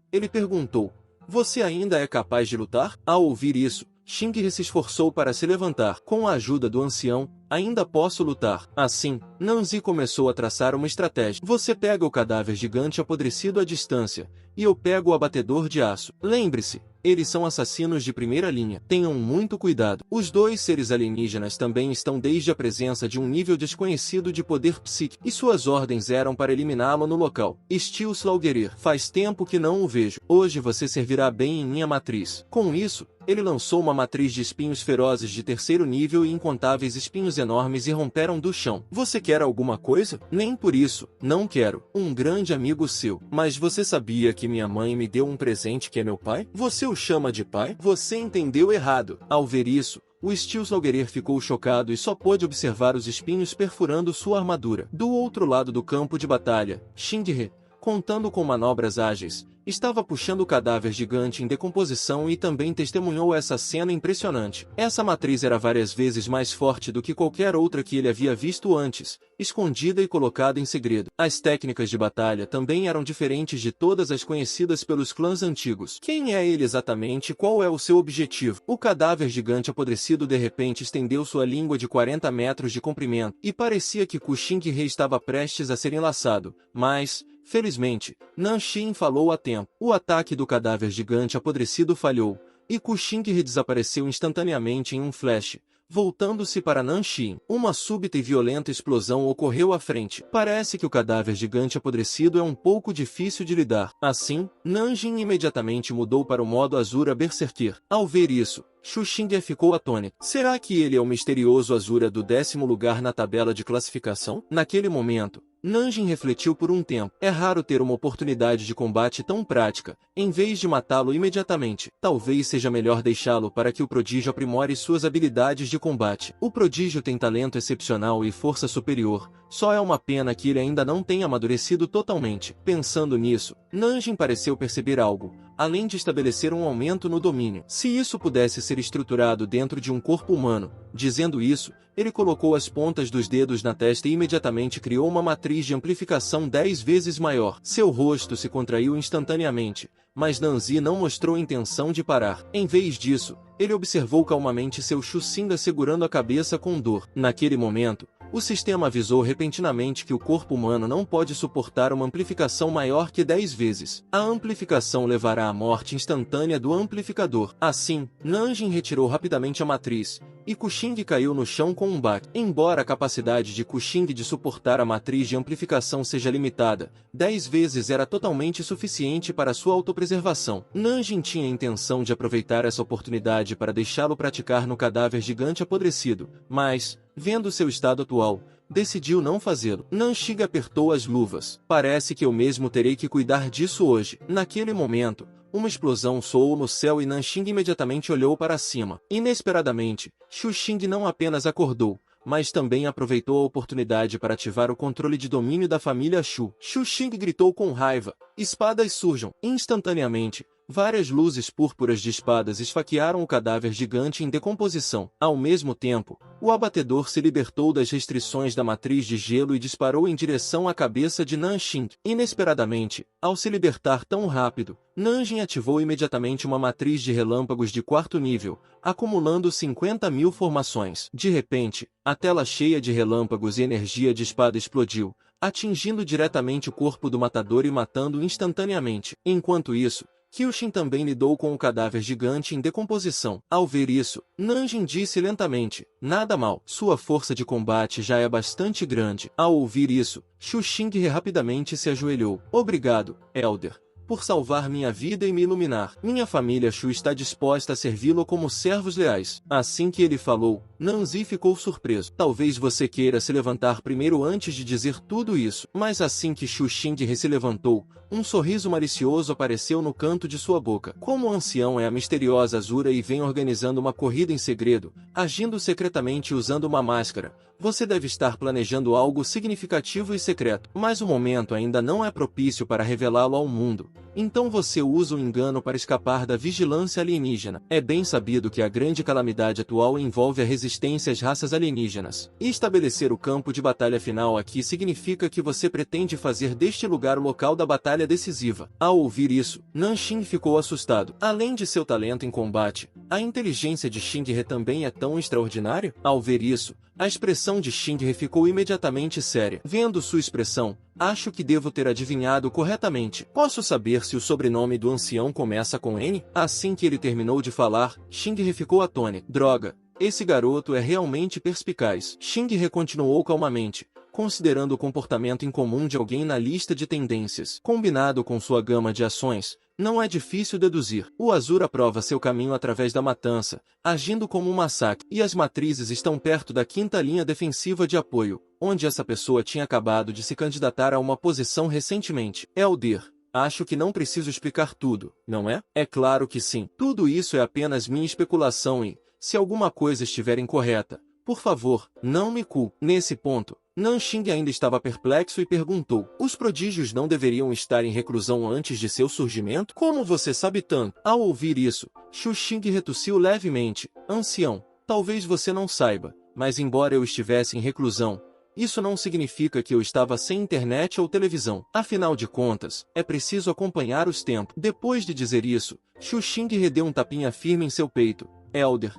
ele perguntou: "Você ainda é capaz de lutar?" Ao ouvir isso, Xing-Re se esforçou para se levantar. Com a ajuda do ancião, ainda posso lutar. Assim, Nanzi começou a traçar uma estratégia. Você pega o cadáver gigante apodrecido à distância, e eu pego o abatedor de aço. Lembre-se, eles são assassinos de primeira linha. Tenham muito cuidado. Os dois seres alienígenas também estão desde a presença de um nível desconhecido de poder psíquico, e suas ordens eram para eliminá-lo no local. Steel Slaughter, faz tempo que não o vejo. Hoje você servirá bem em minha matriz. Com isso, ele lançou uma matriz de espinhos ferozes de terceiro nível e incontáveis espinhos enormes irromperam do chão. Você quer alguma coisa? Nem por isso, não quero. Um grande amigo seu. Mas você sabia que minha mãe me deu um presente que é meu pai? Você o chama de pai? Você entendeu errado. Ao ver isso, o Steel Slaughter ficou chocado e só pôde observar os espinhos perfurando sua armadura. Do outro lado do campo de batalha, Xing-Re, contando com manobras ágeis, estava puxando o cadáver gigante em decomposição e também testemunhou essa cena impressionante. Essa matriz era várias vezes mais forte do que qualquer outra que ele havia visto antes, escondida e colocada em segredo. As técnicas de batalha também eram diferentes de todas as conhecidas pelos clãs antigos. Quem é ele exatamente e qual é o seu objetivo? O cadáver gigante apodrecido de repente estendeu sua língua de 40 metros de comprimento, e parecia que Kuching-Re estava prestes a ser enlaçado, mas, felizmente, Nanxin falou a tempo. O ataque do cadáver gigante apodrecido falhou, e Kuching-Re desapareceu instantaneamente em um flash, voltando-se para Nanxin. Uma súbita e violenta explosão ocorreu à frente. Parece que o cadáver gigante apodrecido é um pouco difícil de lidar. Assim, Nanjin imediatamente mudou para o modo Azura Berserker. Ao ver isso, Xuxing ficou atônito. Será que ele é o misterioso Azura do 10º lugar na tabela de classificação? Naquele momento, Nanjin refletiu por um tempo. É raro ter uma oportunidade de combate tão prática, em vez de matá-lo imediatamente. Talvez seja melhor deixá-lo para que o prodígio aprimore suas habilidades de combate. O prodígio tem talento excepcional e força superior, só é uma pena que ele ainda não tenha amadurecido totalmente. Pensando nisso, Nanjin pareceu perceber algo, além de estabelecer um aumento no domínio. Se isso pudesse ser estruturado dentro de um corpo humano, dizendo isso, ele colocou as pontas dos dedos na testa e imediatamente criou uma matriz de amplificação 10 vezes maior. Seu rosto se contraiu instantaneamente, mas Nanzi não mostrou intenção de parar. Em vez disso, ele observou calmamente seu Xuxing segurando a cabeça com dor. Naquele momento, o sistema avisou repentinamente que o corpo humano não pode suportar uma amplificação maior que 10 vezes. A amplificação levará à morte instantânea do amplificador. Assim, Nanjin retirou rapidamente a matriz, e Kuching caiu no chão com um baque. Embora a capacidade de Kuching de suportar a matriz de amplificação seja limitada, 10 vezes era totalmente suficiente para sua autopreservação. Nanjin tinha a intenção de aproveitar essa oportunidade para deixá-lo praticar no cadáver gigante apodrecido, mas, vendo seu estado atual, decidiu não fazê-lo. Nanxing apertou as luvas. Parece que eu mesmo terei que cuidar disso hoje. Naquele momento, uma explosão soou no céu e Nanxing imediatamente olhou para cima. Inesperadamente, Xuxing não apenas acordou, mas também aproveitou a oportunidade para ativar o controle de domínio da família Shu. Xuxing gritou com raiva: "Espadas surjam!" Instantaneamente, várias luzes púrpuras de espadas esfaquearam o cadáver gigante em decomposição. Ao mesmo tempo, O abatedor se libertou das restrições da matriz de gelo e disparou em direção à cabeça de Nanjing. Inesperadamente, ao se libertar tão rápido, Nanjing ativou imediatamente uma matriz de relâmpagos de 4º nível, acumulando 50.000 formações. De repente, a tela cheia de relâmpagos e energia de espada explodiu, atingindo diretamente o corpo do matador e matando instantaneamente. Enquanto isso, Kyushin também lidou com o cadáver gigante em decomposição. Ao ver isso, Nanjing disse lentamente, nada mal, sua força de combate já é bastante grande. Ao ouvir isso, Xuxing rapidamente se ajoelhou. Obrigado, Elder, por salvar minha vida e me iluminar. Minha família Shu está disposta a servi-lo como servos leais. Assim que ele falou, Nanzi ficou surpreso. Talvez você queira se levantar primeiro antes de dizer tudo isso. Mas assim que Xuxing se levantou, um sorriso malicioso apareceu no canto de sua boca. Como o ancião é a misteriosa Azura e vem organizando uma corrida em segredo, agindo secretamente usando uma máscara, você deve estar planejando algo significativo e secreto. Mas o momento ainda não é propício para revelá-lo ao mundo. Então você usa o engano para escapar da vigilância alienígena. É bem sabido que a grande calamidade atual envolve a resistência às raças alienígenas. E estabelecer o campo de batalha final aqui significa que você pretende fazer deste lugar o local da batalha decisiva. Ao ouvir isso, Nanjing ficou assustado. Além de seu talento em combate, a inteligência de Xinghe também é tão extraordinária? Ao ver isso, a expressão de Xinghe ficou imediatamente séria. Vendo sua expressão, acho que devo ter adivinhado corretamente. Posso saber se o sobrenome do ancião começa com N? Assim que ele terminou de falar, Xinghe ficou atônito. Droga, esse garoto é realmente perspicaz. Xinghe continuou calmamente, considerando o comportamento incomum de alguém na lista de tendências. Combinado com sua gama de ações, não é difícil deduzir. O Azura prova seu caminho através da matança, agindo como um massacre, e as matrizes estão perto da 5ª linha defensiva de apoio, onde essa pessoa tinha acabado de se candidatar a uma posição recentemente. Elder, acho que não preciso explicar tudo, não é? É claro que sim. Tudo isso é apenas minha especulação e, se alguma coisa estiver incorreta, por favor, não me culpe. Nesse ponto, Nanjing ainda estava perplexo e perguntou, os prodígios não deveriam estar em reclusão antes de seu surgimento? Como você sabe tanto? Ao ouvir isso, Xuxing retossiu levemente. Ancião, talvez você não saiba, mas embora eu estivesse em reclusão, isso não significa que eu estava sem internet ou televisão. Afinal de contas, é preciso acompanhar os tempos. Depois de dizer isso, Xuxing deu um tapinha firme em seu peito. Elder,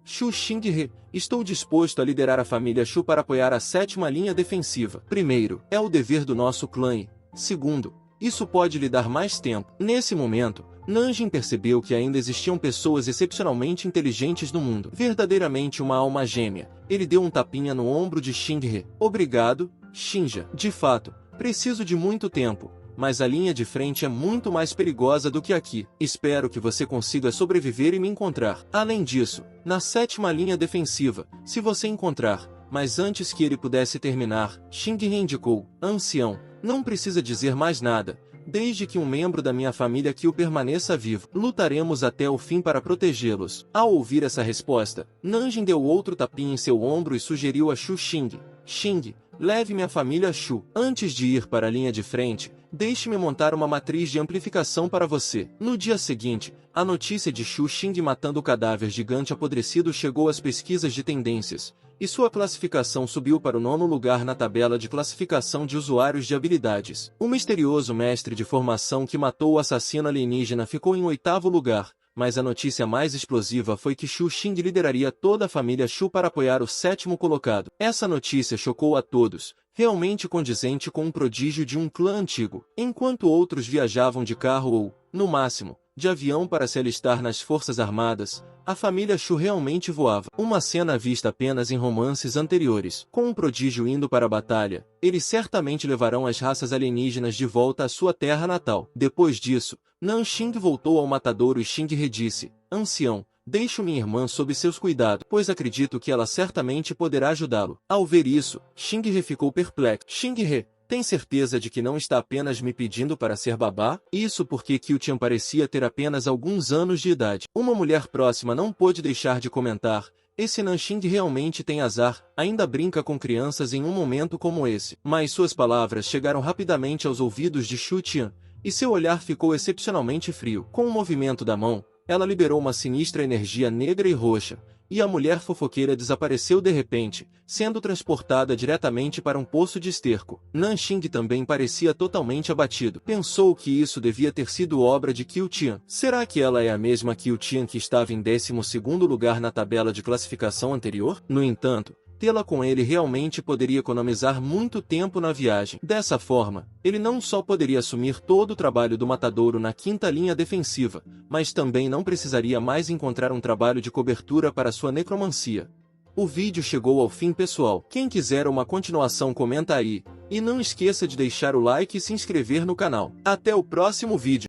Xuxing, estou disposto a liderar a família Shu para apoiar a 7ª linha defensiva. Primeiro, é o dever do nosso clã e, segundo, isso pode lhe dar mais tempo. Nesse momento, Nanjing percebeu que ainda existiam pessoas excepcionalmente inteligentes no mundo. Verdadeiramente uma alma gêmea. Ele deu um tapinha no ombro de Xinghe. Obrigado, Xinja. De fato, preciso de muito tempo, mas a linha de frente é muito mais perigosa do que aqui. Espero que você consiga sobreviver e me encontrar. Além disso, na 7ª linha defensiva, se você encontrar, mas antes que ele pudesse terminar, Xinghe indicou, ancião, não precisa dizer mais nada, desde que um membro da minha família que o permaneça vivo. Lutaremos até o fim para protegê-los. Ao ouvir essa resposta, Nanjing deu outro tapinha em seu ombro e sugeriu a Xuxing, Xing, leve minha família Shu. Antes de ir para a linha de frente, deixe-me montar uma matriz de amplificação para você. No dia seguinte, a notícia de Xuxing matando o cadáver gigante apodrecido chegou às pesquisas de tendências, e sua classificação subiu para o 9º lugar na tabela de classificação de usuários de habilidades. O misterioso mestre de formação que matou o assassino alienígena ficou em 8º lugar, mas a notícia mais explosiva foi que Xuxing lideraria toda a família Shu para apoiar o 7º colocado. Essa notícia chocou a todos, realmente condizente com um prodígio de um clã antigo. Enquanto outros viajavam de carro ou, no máximo, de avião para se alistar nas forças armadas, a família Shu realmente voava. Uma cena vista apenas em romances anteriores. Com um prodígio indo para a batalha, eles certamente levarão as raças alienígenas de volta à sua terra natal. Depois disso, Nanjing voltou ao matadouro e Xinghe disse, ancião, deixo minha irmã sob seus cuidados, pois acredito que ela certamente poderá ajudá-lo. Ao ver isso, Xinghe ficou perplexo. Xinghe, tem certeza de que não está apenas me pedindo para ser babá? Isso porque Qiutian parecia ter apenas alguns anos de idade. Uma mulher próxima não pôde deixar de comentar, esse Nanjing realmente tem azar, ainda brinca com crianças em um momento como esse. Mas suas palavras chegaram rapidamente aos ouvidos de Qiutian, e seu olhar ficou excepcionalmente frio. Com um movimento da mão, ela liberou uma sinistra energia negra e roxa, e a mulher fofoqueira desapareceu de repente, sendo transportada diretamente para um poço de esterco. Nanxing também parecia totalmente abatido. Pensou que isso devia ter sido obra de Qiu Tian. Será que ela é a mesma Qiu Tian que estava em 12º lugar na tabela de classificação anterior? No entanto, tê-la com ele realmente poderia economizar muito tempo na viagem. Dessa forma, ele não só poderia assumir todo o trabalho do matadouro na 5ª linha defensiva, mas também não precisaria mais encontrar um trabalho de cobertura para sua necromancia. O vídeo chegou ao fim, pessoal. Quem quiser uma continuação comenta aí, e não esqueça de deixar o like e se inscrever no canal. Até o próximo vídeo.